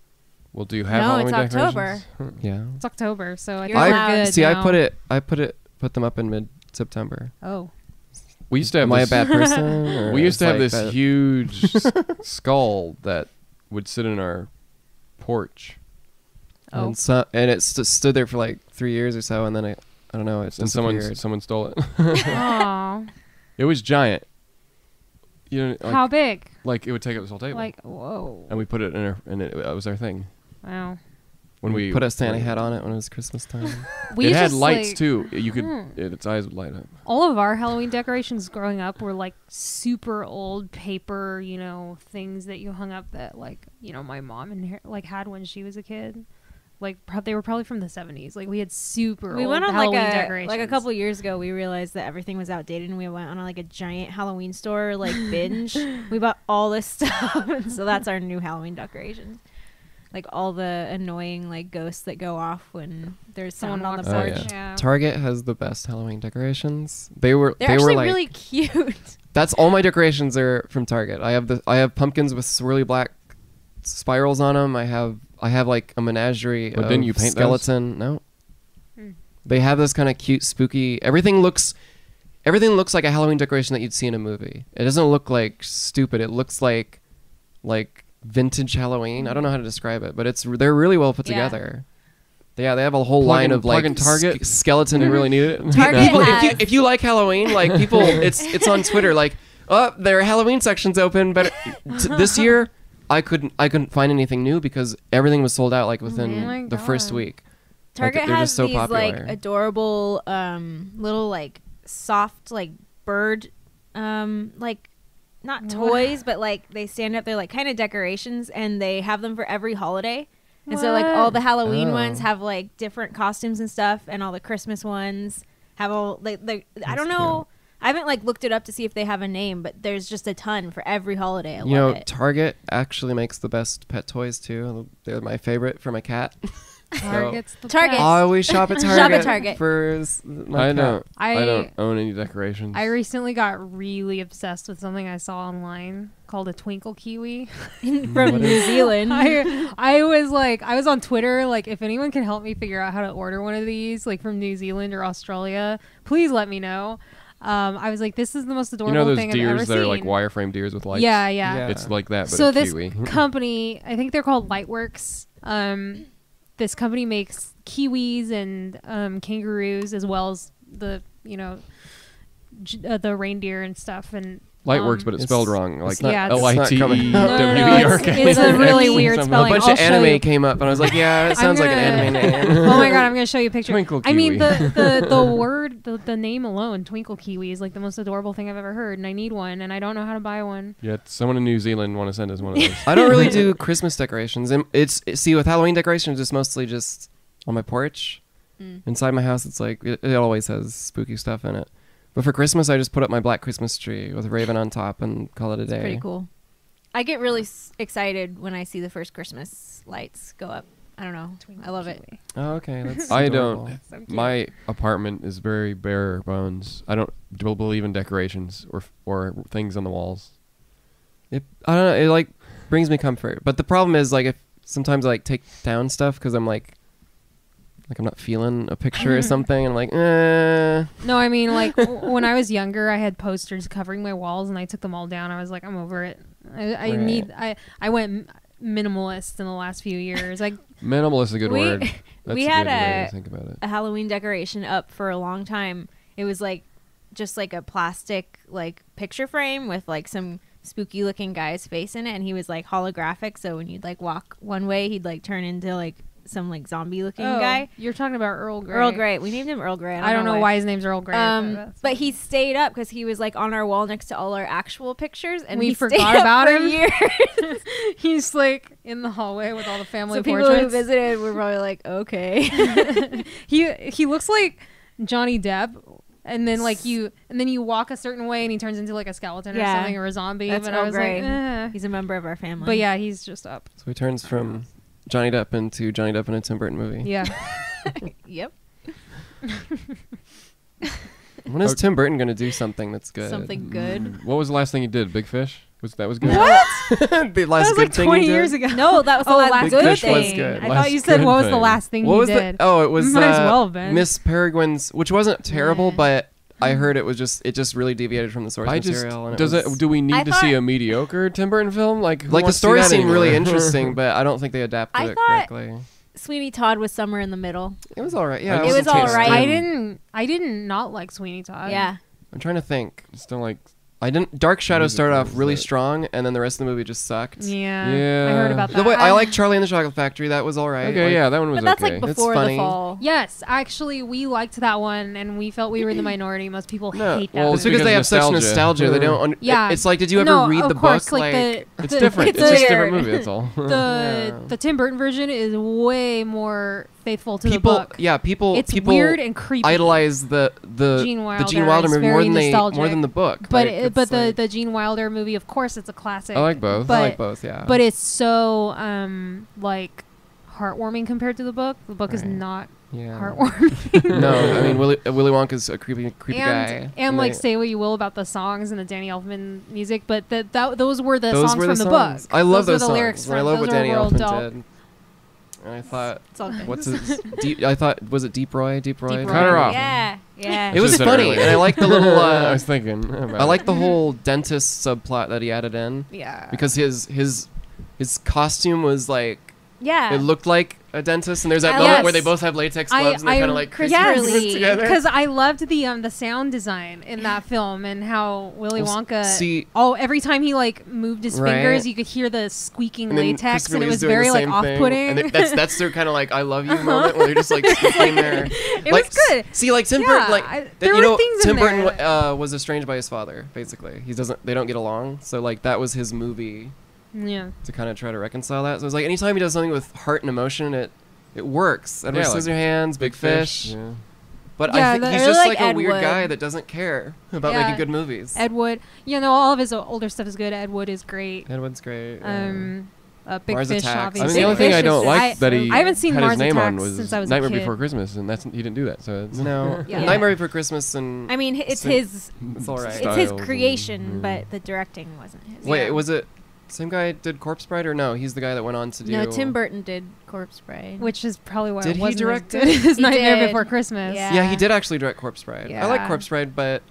Well, do you have No, Halloween it's October. decorations? Yeah. It's October, so I You're think allowed. we're good See, now. I put them up in mid-September. Oh. We used to have Am I a this, bad person? or we used to it's have like this that- huge skull that would sit in our porch Oh. And it stood there for like 3 years or so, and then I don't know, it's And disappeared. someone stole it. Aw. It was giant. You know, like, How big? like it would take up this whole table. Like, whoa. And we put it in our, and it was our thing. Wow. When we put a Santa hat on it when it was Christmas time. We it had just, lights like, too. You could, its eyes would light up. all of our Halloween decorations growing up were like super old paper, you know, things that you hung up that like, you know, my mom like had when she was a kid. Like they were probably from the 70s. Like we had super We old went on Halloween like decorations. a couple years ago. We realized that everything was outdated, and we went on like a giant Halloween store like binge. We bought all this stuff, and so that's our new Halloween decorations. Like all the annoying like ghosts that go off when there's someone on the walks Oh, in. porch. yeah. Yeah. Target has the best Halloween decorations. They were They're like really cute. that's all my decorations are from Target. I have pumpkins with swirly black spirals on them. I have like a menagerie But of didn't you paint those? skeleton. No. Hmm. They have this kind of cute, spooky. Everything looks like a Halloween decoration that you'd see in a movie. It doesn't look like stupid. It looks like vintage Halloween. I don't know how to describe it, but they're really well put Yeah. together. They have a whole line of like Target skeleton. You really need it. Target People, has- if you like Halloween, like people, it's on Twitter. Like, oh, their Halloween section's open, but this year I couldn't find anything new because everything was sold out like Oh my within the first God. week. Target they're has just so these popular. like adorable little like soft like bird like not What? toys but like they stand up, they're like kind of decorations, and they have them for every holiday. And so like all the Halloween Oh. ones have like different costumes and stuff, and all the Christmas ones have all like I don't know. I haven't like looked it up to see if they have a name, but there's just a ton for every holiday. I You know, love it. Target actually makes the best pet toys too. They're my favorite for my cat. Target's the Target. best. I always shop at Target. Shop at Target. For my I cat. don't. I- I don't own any decorations. I recently got really obsessed with something I saw online called a twinkle kiwi. From New Zealand. I was on Twitter, like, if anyone can help me figure out how to order one of these, like from New Zealand or Australia, please let me know. I was like, this is the most you adorable know those thing I've ever deers that seen. are like wireframe deers with lights? Yeah, yeah. Yeah. It's like that, but So a this kiwi. company, I think they're called Lightworks. This company makes kiwis and kangaroos, as well as the the reindeer and stuff. And Lightworks, but it's It's- spelled wrong. Like it's not- Yeah, it's not coming up. L-I-T-E-W-E-R-K. it's a really weird A spelling. bunch I'll of show anime you. came up, and I was like, yeah, it sounds like an anime name. Oh my god, I'm gonna show you a picture. Twinkle I mean, kiwi. the word, the name alone, twinkle kiwi, is like the most adorable thing I've ever heard, and I need one, and I don't know how to buy one. Yeah, someone in New Zealand want to send us one of those. I don't really do Christmas decorations. And see, with Halloween decorations, it's mostly just on my porch. Inside my house, it's like it always has spooky stuff in it. But for Christmas, I just put up my black Christmas tree with a raven on top and call it a day. Pretty cool. I get really excited when I see the first Christmas lights go up. I don't know. I love it. Oh, okay. That's I adorable. don't. So cute. My apartment is very bare bones. I don't believe in decorations or things on the walls. I don't know. It like brings me comfort. But the problem is like if sometimes I like take down stuff because I'm like I'm not feeling a picture or something. And I'm like, No, I mean, like when I was younger, I had posters covering my walls, and I took them all down. I was like, I'm over it. I went minimalist in the last few years. Minimalist is a good We- word. That's we a had good way a- to think about it. A Halloween decoration up for a long time. It was like just like a plastic like picture frame with like some spooky looking guy's face in it, and he was like holographic, so when you'd like walk one way, he'd like turn into like some like zombie looking guy. You're talking about Earl Grey. Earl Grey. We named him Earl Grey. I don't know why his name's Earl Grey. But he stayed up because he was like on our wall next to all our actual pictures, and We he forgot stayed up about for him? years. he's like in the hallway with all the family So people who portraits. visited were probably like, okay. He looks like Johnny Depp. And then you walk a certain way and he turns into like a skeleton or Yeah. something, or a zombie. That's but Earl I was Grey. like, eh. He's a member of our family. But yeah, he's just up. so he turns from Johnny Depp into Johnny Depp in a Tim Burton movie. Yeah. Yep. When is Tim Burton going to do something that's good? Something good. What was the last thing you did? Big Fish? That was good. The last That was good like thing 20 he did? years ago. No, that was the Oh, last last good Fish thing. was good. I Last thought you said good what was the thing. last thing What you was did. it was Might as well have been. Miss Peregrine's, which wasn't terrible, Yeah. but I heard it just really deviated from the source I just material. And do we I need to see thought- a mediocre Tim Burton film? Like who like the wants to see story that seemed really anymore? interesting, but I don't think they adapted I it thought- correctly. Sweeney Todd was somewhere in the middle. It was all right. Yeah, I It was wasn't all chasing right. him. I didn't not like Sweeney Todd. Yeah. I'm trying to think. Still like. I didn't. Dark Shadow Music started off was really lit. strong, and then the rest of the movie just sucked. Yeah. Yeah. I heard about that. The way I like Charlie and the Chocolate Factory. That was all right. Okay, Like, yeah, that one was But that's okay. like before the funny. fall. Yes, actually, we liked that one, and we felt we were the minority. Most people No, hate that. well, one. It's because they have such nostalgia. nostalgia. They don't. Yeah. It's like, did you ever no, read of the course, book? like It's the, different. the- It's just a different weird. movie. That's all. the Tim Burton version is way more faithful to people, the book. yeah, people. It's people weird and creepy. idolize the Gene Gene Wilder Wilder is movie very more nostalgic. than the book. But Like, but it's the like- the Gene Wilder movie, of course, it's a classic. I like both. But I like both. Yeah. but it's so like heartwarming compared to the book. The book is Right. not yeah. heartwarming. No, I mean Willy Wonka's a creepy guy. and like they- say what you will about the songs and the Danny Elfman music, but those were the those songs were from the the songs. book. I love those were the songs. lyrics I from. love those what were Danny Roald Elfman Dahl. did. And I thought, It's all good. what's his? I thought, was it Deep Roy? Deep Roy. Cut her off. Yeah. Yeah. It was Should've said funny, earlier. and I like the little. I was thinking. About I like it. the whole dentist subplot that he added in Yeah. because his costume was like Yeah. it looked like a dentist, and there's that I moment yes. where they both have latex gloves and they kind of like Chris, criss Yes. together. because I loved the sound design in that film and how Willy Well, Wonka. see- every time he like moved his Right. fingers, you could hear the squeaking And then latex, Christopher and it Lee's was doing the very like same thing, off-putting. and that's their kind of like I love you moment where they're just like sitting there. It like, was good. See, like Tim Yeah, Burton, like there you were know, things in Tim Burton there. was estranged by his father. Basically, they don't get along. So like that was his movie Yeah. to kind of try to reconcile that. So it's like anytime he does something with heart and emotion, it works. Edward Yeah, like Scissorhands, Big Fish. Yeah. But Yeah, I think the- he's I really just like like a Ed weird Wood. guy that doesn't care about Yeah. making good movies. Ed Wood. All of his older stuff is good. Ed Wood is great. Ed Wood's great. yeah. Big Mars Fish, Attacks. obviously. I mean, Big the only thing I Fish don't is- like that he I haven't seen had Mars his name on Attacks was since I was a Nightmare kid. Before Christmas, and he didn't do that. So it's No, Yeah. Nightmare Before Christmas and I mean, it's So- his. it's all right. It's his Styles creation, and- but the directing wasn't his. Wait, Yeah. was it same guy did Corpse Bride or no? He's the guy that went on to do. No, Tim Burton did Corpse Bride. Which is probably why Did it he wasn't direct as good it? as He Nightmare did. Before Christmas. Yeah. Yeah, he did actually direct Corpse Bride. I like Yeah. Corpse Bride, but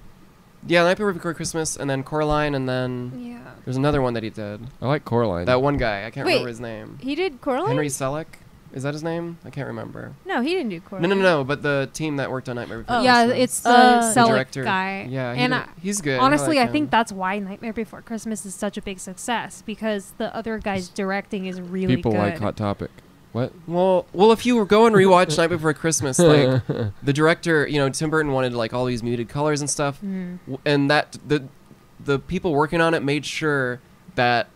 yeah, Nightmare Before Christmas and then Coraline and then Yeah. there's another one that he did. I like Coraline. That one guy, I can't Wait. remember his name. He did Coraline? Henry Selick? Is that his name? I can't remember. No, he didn't do No, Coraline. no, but the team that worked on Nightmare Before Oh. Yeah, Christmas. it's the The Selick director. guy. Yeah, and he's good. honestly, like I think him. that's why Nightmare Before Christmas is such a big success because the other guy's directing is really People good. like Hot Topic. What? Well, if you go and rewatch Night Before Christmas, like the director, Tim Burton wanted like all these muted colors and stuff, and that the people working on it made sure that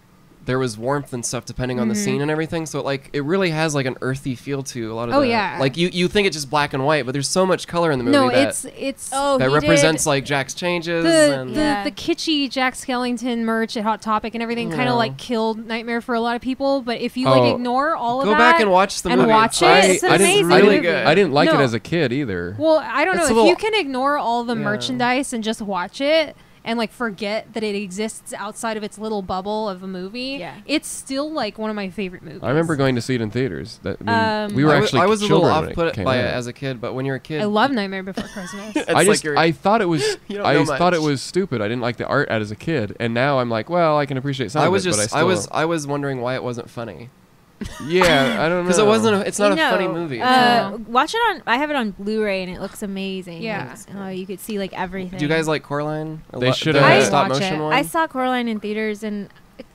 there was warmth and stuff depending on the scene and everything. So it really has like an earthy feel to a lot of Oh, the, yeah. like you think it's just black and white, but there's so much color in the movie No, that it's Oh, that he represents did. like Jack's changes the, and the Yeah. the kitschy Jack Skellington merch at Hot Topic and everything kind No. of like killed Nightmare for a lot of people. But if you Oh. like ignore all of go that, back and watch the and movie. watch It's- it, it's an I amazing didn't, I really didn't, good. I didn't like No. it as a kid either. well, I don't know It's a if little- you can ignore all the Yeah. merchandise and just watch it. And like forget that it exists outside of its little bubble of a movie. Yeah. It's still like one of my favorite movies. I remember going to see it in theaters. We Um, were I actually I was a little children when it off-put came by it out. as a kid, but when you're a kid, I love Nightmare Before Christmas. it's I like just you're- I thought it was You don't I know thought it much. was stupid. I didn't like the art as a kid, and now I'm like, well, I can appreciate some I of was it, but just I still I was wondering why it wasn't funny. yeah, I don't know Because it wasn't. It's not a funny movie. Watch it on. I have it on Blu-ray and it looks amazing. Yeah. You could see like everything. Do you guys like Coraline? They should The have- stop watch motion it. one. I saw Coraline in theaters and it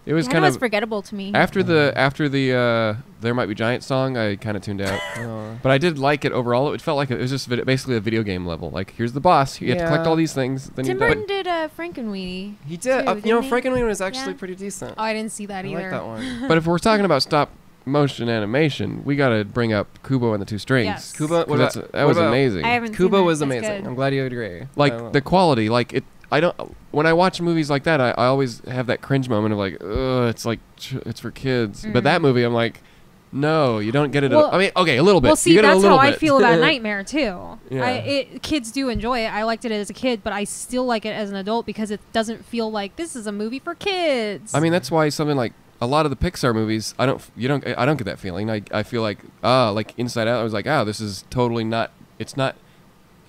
It was kind kind of of forgettable to me. after the There Might Be Giants song. I kind of tuned out, Oh. but I did like it overall. It felt like it was just basically a video game level. Like here's the boss. You have to collect Yeah. all these things. Then Tim you're Burton done. did Frankenweenie. He did. too, didn't he? Frankenweenie was actually Yeah. pretty decent. Oh, I didn't see that I either. like that one. But if we're talking about stop motion animation, we got to bring up Kubo and the Two Strings. Yes. Kubo. 'Cause that what was about- amazing. I haven't seen Kubo that. was That's amazing. good. I'm glad you agree. Like the quality, like it. I don't. When I watch movies like that, I always have that cringe moment of like, ugh, it's like it's for kids. But that movie, I'm like, no, you don't get it. Well- I mean, okay, a little bit. Well, You see, get it a that's little how I bit. feel about Nightmare too. Yeah. Kids do enjoy it. I liked it as a kid, but I still like it as an adult because it doesn't feel like this is a movie for kids. I mean, that's why something like a lot of the Pixar movies, I don't get that feeling. I feel like like Inside Out, I was like, this is totally not. It's not.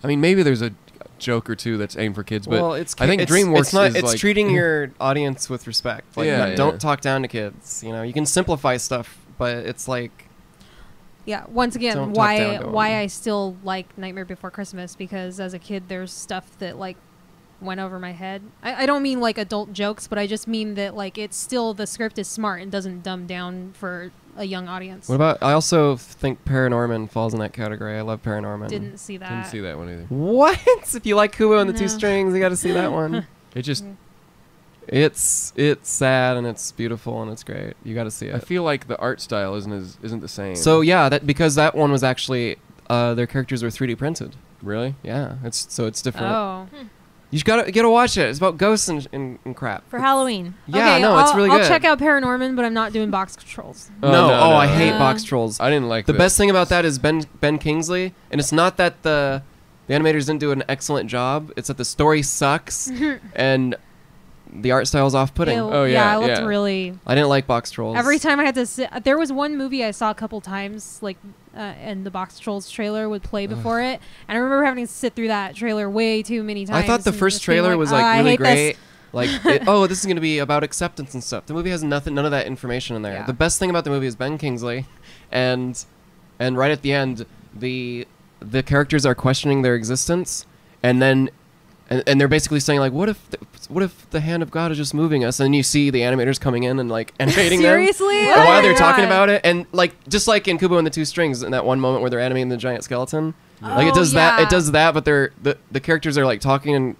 I mean, maybe there's a joke or two that's aimed for kids, but well, it's I think it's, DreamWorks It's not. is It's like treating your audience with respect. Like, Yeah, don't yeah. talk down to kids. You can simplify stuff, but it's like Yeah, once again, Don't talk down to why him. I still like Nightmare Before Christmas, because as a kid there's stuff that like went over my head. I don't mean like adult jokes, but I just mean that like it's still, the script is smart and doesn't dumb down for a young audience. What about? I also think Paranorman falls in that category. I love Paranorman. Didn't see that. Didn't see that one either. What? If you like Kubo and the Two No. Strings, you got to see that one. It just, It's sad and it's beautiful and it's great. You got to see I it. feel like the art style isn't the same. So yeah, because that one was actually their characters were 3D printed. really, Yeah, it's different. Oh. You gotta watch it. It's about ghosts and crap. For Halloween. Yeah, Okay, no, it's really I'll good. check out Paranorman, but I'm not doing box controls. No, I hate no. box trolls. I didn't like The best thing about that is Ben Kingsley, and it's not that the animators didn't do an excellent job. It's that the story sucks and the art style's off-putting. It- Oh, yeah, yeah, it looked yeah. really. I didn't like box trolls. Every time I had to sit, there was one movie I saw a couple times, like, and the Box Trolls trailer would play before it, and I remember having to sit through that trailer way too many times. I thought the and first just being trailer was "Oh, I like really hate this." great. Like, this is gonna be about acceptance and stuff. The movie has none of that information in there. Yeah. The best thing about the movie is Ben Kingsley, and right at the end, the characters are questioning their existence, and then and they're basically saying like, what if the hand of God is just moving us? And then you see the animators coming in and like animating them. Seriously? And Oh while my they're talking God. about it, and like just like in Kubo and the Two Strings, in that one moment where they're animating the giant skeleton, like it Oh, does that. yeah. It does that, but the characters are like talking, and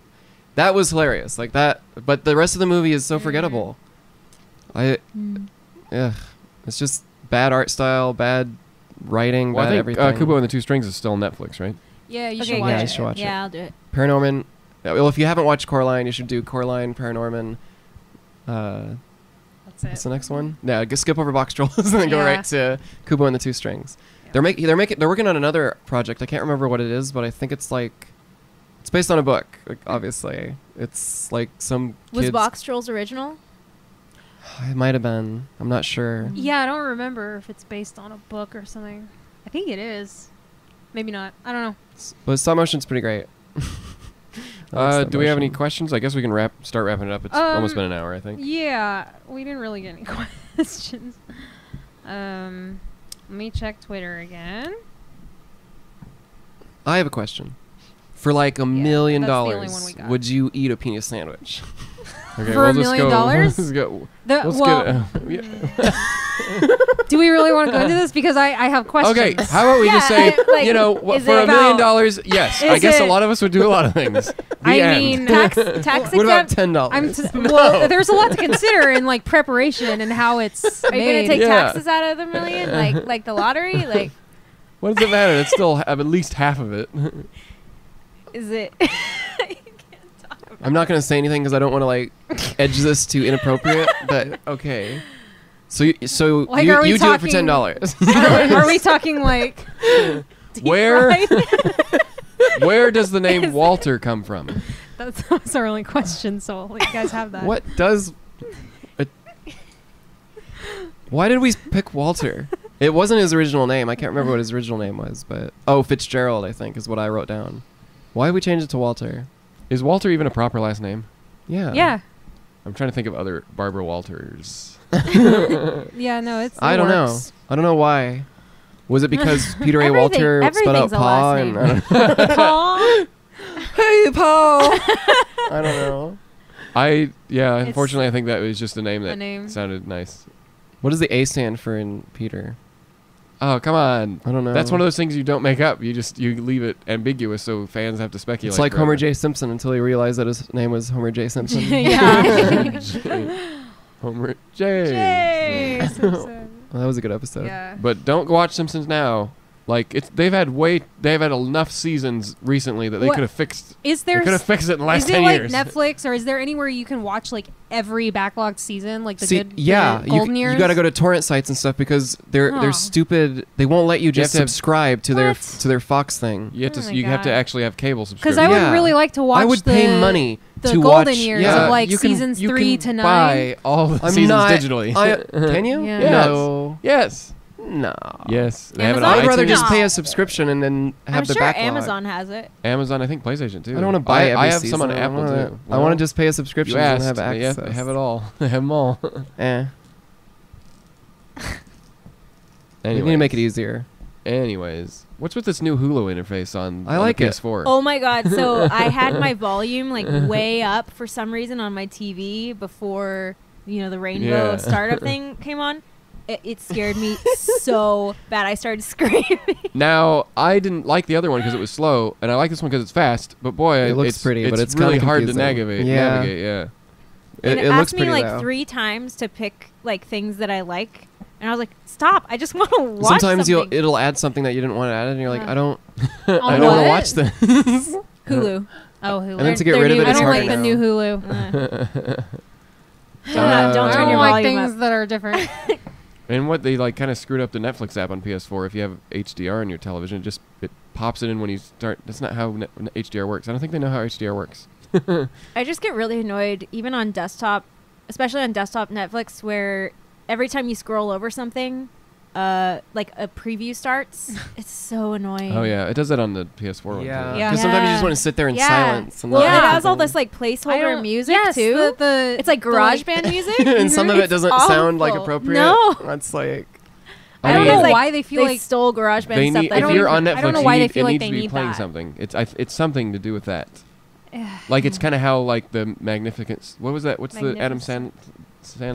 that was hilarious. Like that, but the rest of the movie is so forgettable. It's just bad art style, bad writing, Well, bad I think everything. Kubo and the Two Strings is still on Netflix, right? Yeah, you Okay, should watch yeah, it. you should watch it. Yeah, I'll do it. Paranorman. Well, if you haven't watched Coraline, you should do Coraline, Paranorman. That's What's it. the next one? Yeah, skip over Box Trolls and then go Yeah. right to Kubo and the Two Strings. Yeah. They're working on another project. I can't remember what it is, but I think it's based on a book. Like, obviously, it's like some Was kids. Box Trolls original? It might have been. I'm not sure. Yeah, I don't remember if it's based on a book or something. I think it is. Maybe not. I don't know. But stop motion's pretty great. I like Do we have any stop motion. questions? I guess we can start wrapping it up. It's almost been an hour, I think. Yeah, we didn't really get any questions. Let me check Twitter again. I have a question. For like $1 million, that's the only one we got. would you eat a penis sandwich? Okay, For $1 million? Let's go. Let's Well, get it. do we really want to go into this? Because I have questions. Okay, how about we just say, Yeah, like, is for it $1 million, about- yes. I Is guess a it- lot of us would do a lot of things. The I end. mean, Tax What about exempt? $10? well, there's a lot to consider in like preparation and how it's Are you made. gonna take Yeah. taxes out of the million, like the lottery? Like, What does it matter? It's still have at least half of it. is it? I'm not gonna say anything because I don't want to like edge this to inappropriate. But okay, so Like, are we you do it for talking- $10. Are we talking like Where right? where does the name Walter come from? That's our only question. So I'll let you guys have that. What does? Why did we pick Walter? It wasn't his original name. I can't remember what his original name was, but Fitzgerald, I think, is what I wrote down. Why did we change it to Walter? Is Walter even a proper last name? Yeah. Yeah. I'm trying to think of other Barbara Walters. Yeah. No, it's. I it don't know. works. I don't know why. Was it because Peter A. Everything- Walter spelled out everything's a paw? last And, name. I don't Paul? hey, Paul. I don't know. It's Unfortunately, I think that was just a name a that name. sounded nice. What does the A stand for in Peter? Oh, come on. I don't know. That's one of those things you don't make up. You leave it ambiguous so fans have to speculate. It's like forever. Homer J. Simpson until he realized that his name was Homer J. Simpson. Yeah. Homer J. Yay, Simpson. Well, that was a good episode. Yeah. But don't watch Simpsons now. Like they've had enough seasons recently that they What- could have fixed. Is They there? could have fixed it in the last Is it 10 like years. Netflix, or is there anywhere you can watch like every backlogged season, like the See, good, yeah, the golden years? you got to go to torrent sites and stuff because they're Huh. stupid. They won't let you have just to have- subscribe to What? their Fox thing. You have Oh to. my You have to God. actually have cable Because subscription. I would Yeah. really like to watch. I would pay money the to golden watch. years yeah, of like you can- seasons you 3 can to 9. buy all the I'm seasons not, digitally. Can you? Yeah. Yes. No. Yes. No. Yes. They have it Amazon? on I'd rather iTunes. just No. pay a subscription and then have I'm the sure backlog. Amazon has it. Amazon, I think PlayStation too. I don't want to buy every I have season. some on I Apple wanna- too. I want to just pay a subscription You and asked. have They access. have it all. They have them all. Eh. Anyway. We need to make it easier. Anyways, what's with this new Hulu interface on, I on like the it. PS4? Oh my god! So I had my volume like way up for some reason on my TV before the rainbow startup thing came on. It scared me so bad. I started screaming. Now, I didn't like the other one because it was slow, and I like this one because it's fast. But boy, It looks it's pretty, but it's really kinda hard to confusing. navigate. Yeah. Yeah. And it looks asked me pretty like though. 3 times to pick like things that I like, and I was like, "Stop! I just want to watch." Sometimes something. it'll add something that you didn't want to add, and you're like, Yeah. I don't On want to what? watch this. Hulu. Oh, Hulu. And then to get They're rid of new- it, I it's don't harder like the now. new Hulu. Don't I turn don't your like volume things up. that are different. And what they like kind of screwed up the Netflix app on PS4. If you have HDR on your television, it pops it in when you start. That's not how HDR works. I don't think they know how HDR works. I just get really annoyed, even on desktop, especially on desktop Netflix, where every time you scroll over something, like a preview starts. It's so annoying. Oh yeah, it does that on the PS4 one. Yeah. Too. Yeah. Because sometimes you Yeah. just want to sit there in Yeah. silence. And Well, not it do has all something. this like I placeholder don't- music yes, too. The It's like garage band music. and some of it It's doesn't sound like awful. appropriate. No. That's like. I don't mean, know It's why they feel they like stole garage band They stuff. need, that if don't you're even- on I don't Netflix, know why they it feel like needs they to be need playing that. something. It's something to do with that. Like it's kind of how like the Magnificent. What was that? What's the Adam Sandler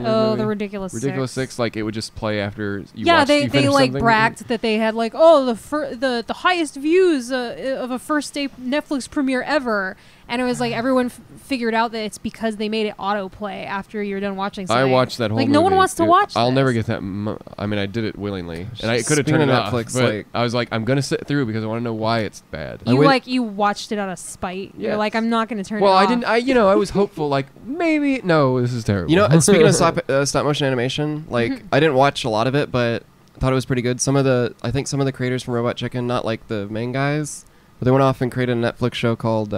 Oh, movie? the Ridiculous Six. Like it would just play after you. Yeah, watched, they you finished like something. bragged that they had like the highest views of a first day Netflix premiere ever, and it was like everyone figured out that it's because they made it autoplay after you're done watching I something. watched that whole like movie. no one wants to watch. I'll never this. get that. I mean, I did it willingly, and I could have Speaking turned it of off. Netflix, But like- I was like, I'm gonna sit through because I want to know why it's bad. I You would- you watched it out of spite. You're Yes. like, I'm not going to turn Well, it I off. didn't. I was hopeful. Like maybe no, this is terrible. You know, and speaking of stop motion animation, like I didn't watch a lot of it, but I thought it was pretty good. I think some of the creators from Robot Chicken, not like the main guys, but they went off and created a Netflix show called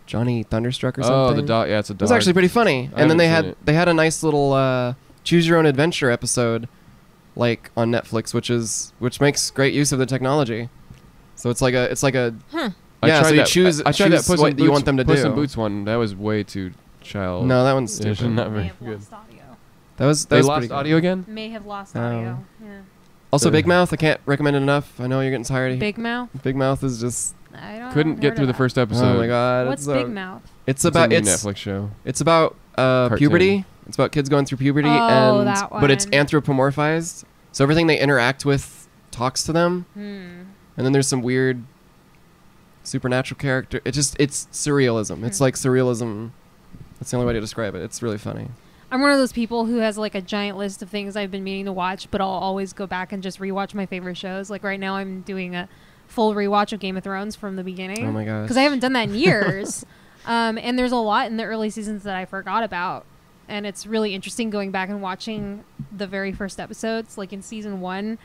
Johnny Thunderstruck or something. Oh, the dog. Yeah, it's a It dog. was actually pretty funny. I And then haven't seen they had a nice little choose your own adventure episode, like on Netflix, which makes great use of the technology. So it's like a I yeah. tried So you that. choose I tried that choose Puss what in you Boots- want them to Puss do. in Boots one. That was way too child. No, that one's It's stupid. not May very have good. lost audio. That was They pretty lost good. audio again. May have lost Oh. audio. Yeah. Also, The- Big Mouth. I can't recommend it enough. I know you're getting tired. Big Mouth. Big Mouth is just. I don't Couldn't get heard through of the that. first episode. Oh my god! What's it's Big Mouth? It's It's about a new it's Netflix show. it's about Cartoon. puberty. It's about kids going through puberty, Oh, and that but it's one. anthropomorphized. So everything they interact with talks to them, and then there's some weird supernatural character. It's surrealism. It's like surrealism. That's the only way to describe it. It's really funny. I'm one of those people who has like a giant list of things I've been meaning to watch, but I'll always go back and just rewatch my favorite shows. Like right now, I'm doing a full rewatch of Game of Thrones from the beginning. Oh my gosh! Because I haven't done that in years. And there's a lot in the early seasons that I forgot about. And it's really interesting going back and watching the very first episodes. Like in season 1,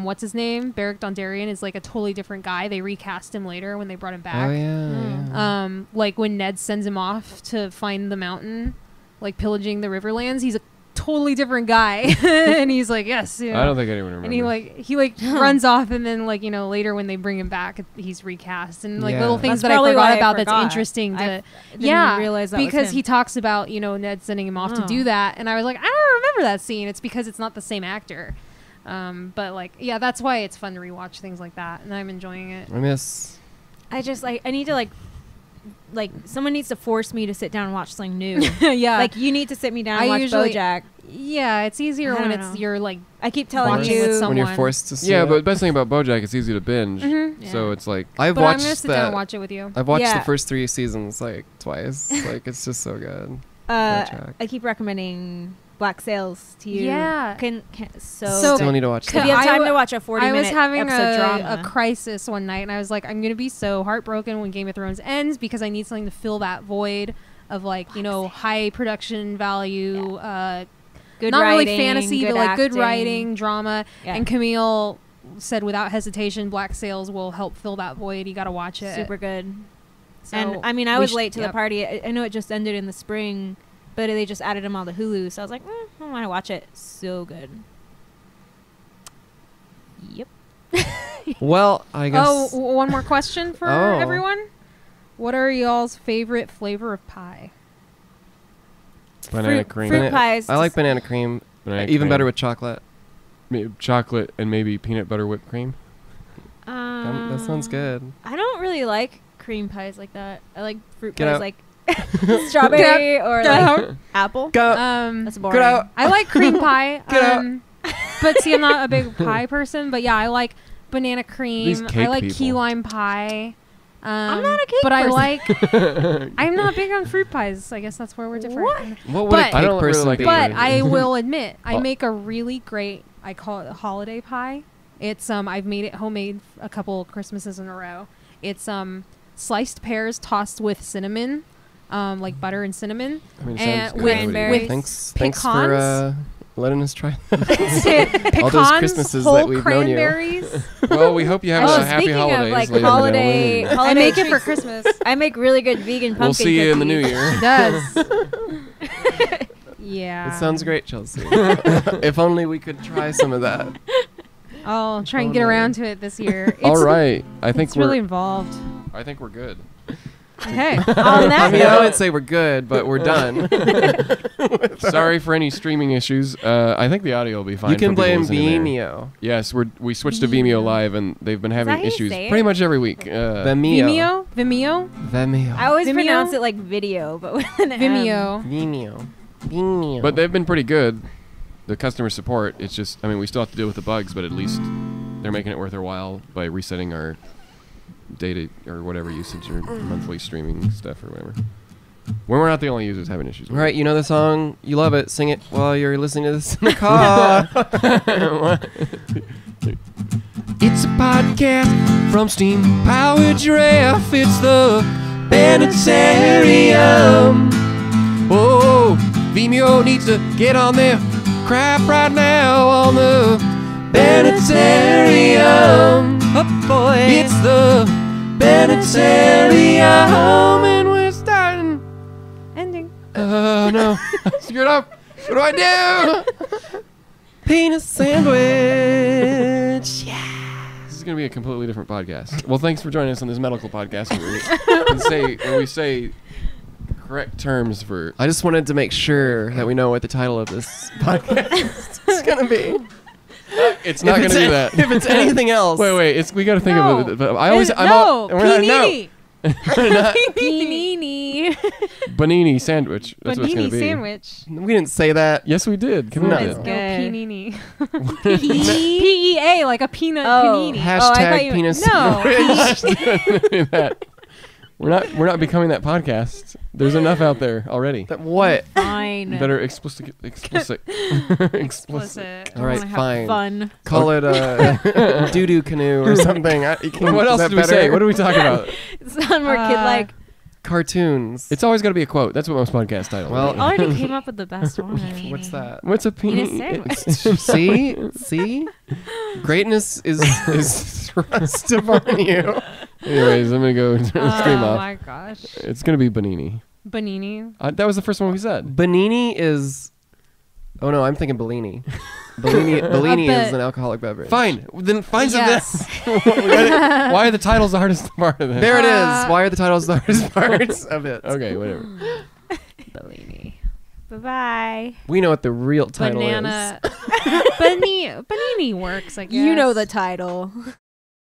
what's his name? Beric Dondarrion is like a totally different guy. They recast him later when they brought him back. Oh yeah. Like when Ned sends him off to find the mountain, like pillaging the Riverlands, he's a totally different guy. And he's like, yes. You know. I don't think anyone remembers. And he runs off, and then like later when they bring him back, he's recast, and like Yeah. little things That's that I probably forgot why I about forgot. that's interesting to I didn't yeah realize that was because him. he talks about Ned sending him off to Oh. do that, and I was like, I don't remember that scene. It's because it's not the same actor. But like yeah, that's why it's fun to rewatch things like that, and I'm enjoying it. I miss. I just I need to like someone needs to force me to sit down and watch something new. Yeah, Like you need to sit me down and I watch usually- BoJack. yeah, it's easier I when don't it's know. you're like I keep telling watching with you. someone. When you're forced to see Yeah, it. but the best thing about BoJack, it's easy to binge. Mhm. So Yeah. it's like I've But I'm watched gonna sit down that. and watch it with you. I've watched Yeah. the first 3 seasons like twice. Like it's just so good. Uh, BoJack. I keep recommending Black Sails to you. Yeah. So So- Still need to watch if that. you have I time w- to watch a 40 I was minute having episode drama. a crisis one night, and I was like, I'm gonna be so heartbroken when Game of Thrones ends because I need something to fill that void of like high production value, Good not writing, really fantasy, good but like good acting. writing, drama. Yeah. And Camille said without hesitation, Black Sails will help fill that void. You got to watch it. Super good. So And I mean, I we was sh- late to yep. the party. I know it just ended in the spring, but they just added them all to Hulu. So I was like, I want to watch it. So good. Yep. Well, I guess. Oh, one more question for Oh. everyone. What are y'all's favorite flavor of pie? banana cream. Fruit pies. I like banana cream. Banana Even cream. better with chocolate. chocolate and maybe peanut butter whipped cream. That sounds good. I don't really like cream pies like that. I like fruit Get pies out. like strawberry or Get like out. apple. Go. That's boring. Get out. I like cream pie. Get out. But see, I'm not a big pie person. But yeah, I like banana cream. These cake I like people. key lime pie. I'm not a cake but person. I like. I'm not big on fruit pies. I guess that's where we're different. What? What would But- a cake I don't really person like be? it But either. I will admit, I Oh. make a really great. I call it a holiday pie. It's I've made it homemade a couple Christmases in a row. It's sliced pears tossed with cinnamon, like butter and cinnamon. I mean, it And sounds with- good. cranberries. Thanks for pecans. letting us try. Pecans, Christmases whole that we've known you. cranberries. Well, we hope you have Oh, a happy speaking holidays. of like ladies and holiday, gentlemen. I make it for treats, Christmas. I make really good vegan pumpkin We'll see you in the new cookies. year. It does. Yeah. It sounds great, Chelsea. If only we could try some of that. I'll try and get Totally. around to it this year. All right, I think It's we're. really involved. I think we're good. Okay. On I that mean, I note, wouldn't say we're good, but we're done. Sorry for any streaming issues. I think the audio will be fine. You can for people blame listening there. Vimeo. Yes, we switched to Vimeo Live, and they've been having how you issues say it? pretty much every week. Vimeo. Vimeo? Vimeo. I always Vimeo? pronounce it like video, but with an M. Vimeo. Vimeo. Vimeo. But they've been pretty good. The customer support. It's just, I mean, we still have to deal with the bugs, but at least they're making it worth their while by resetting our data or whatever usage or monthly streaming stuff or whatever. When we're not the only users having issues. All right, you know the song, you love it. Sing it while you're listening to this in the car. It's a podcast from Steam Powered Giraffe. It's the Bennettarium. Oh, Vimeo needs to get on their crap right now on the Bennettarium. Oh boy. It's the Bennettarium, and we're starting. Ending. Oh no, I screwed up. What do I do? Penis sandwich. Yeah. This is gonna be a completely different podcast. Well, thanks for joining us on this medical podcast where we say correct terms for. I just wanted to make sure that we know what the title of this podcast is going to be. It's not gonna do that. If it's anything else. Wait. We gotta think No. of it. But I always. No, I'm all, we're not- no. panini. Panini. Panini sandwich. That's what it's gonna Panini be. sandwich. We didn't say that. Yes, we did. Come No. on. That's No, good. panini. P-E-A, like a peanut Oh. panini. Hashtag Oh, I thought you- penis No. sandwich. That. We're not becoming that podcast. There's enough out there already That what? Fine. that are explicit. Explicit. Explicit. All right, I wanna have fine. Fun. Call it a doo-doo canoe or something. What else is that did we say? better? What do we talk about? Sound more kid like. Cartoons. It's always got to be a quote. That's what most podcast titles. Well, are. I already came up with the best one. What's that? What's a Penis penis? sandwich. See? Greatness is thrust upon you. Anyways, I'm gonna go turn the stream Oh off. my gosh. It's gonna be Bonini. Banini. That was the first one we said. Benini is... Oh no, I'm thinking Bellini. Bellini is an alcoholic beverage. Fine. Then find Yes. something. Why are the titles the hardest part of this? There it is. Why are the titles the hardest parts of it? Okay, whatever. Bellini. Bye-bye. We know what the real title Banana. Banini works, I guess. You know the title.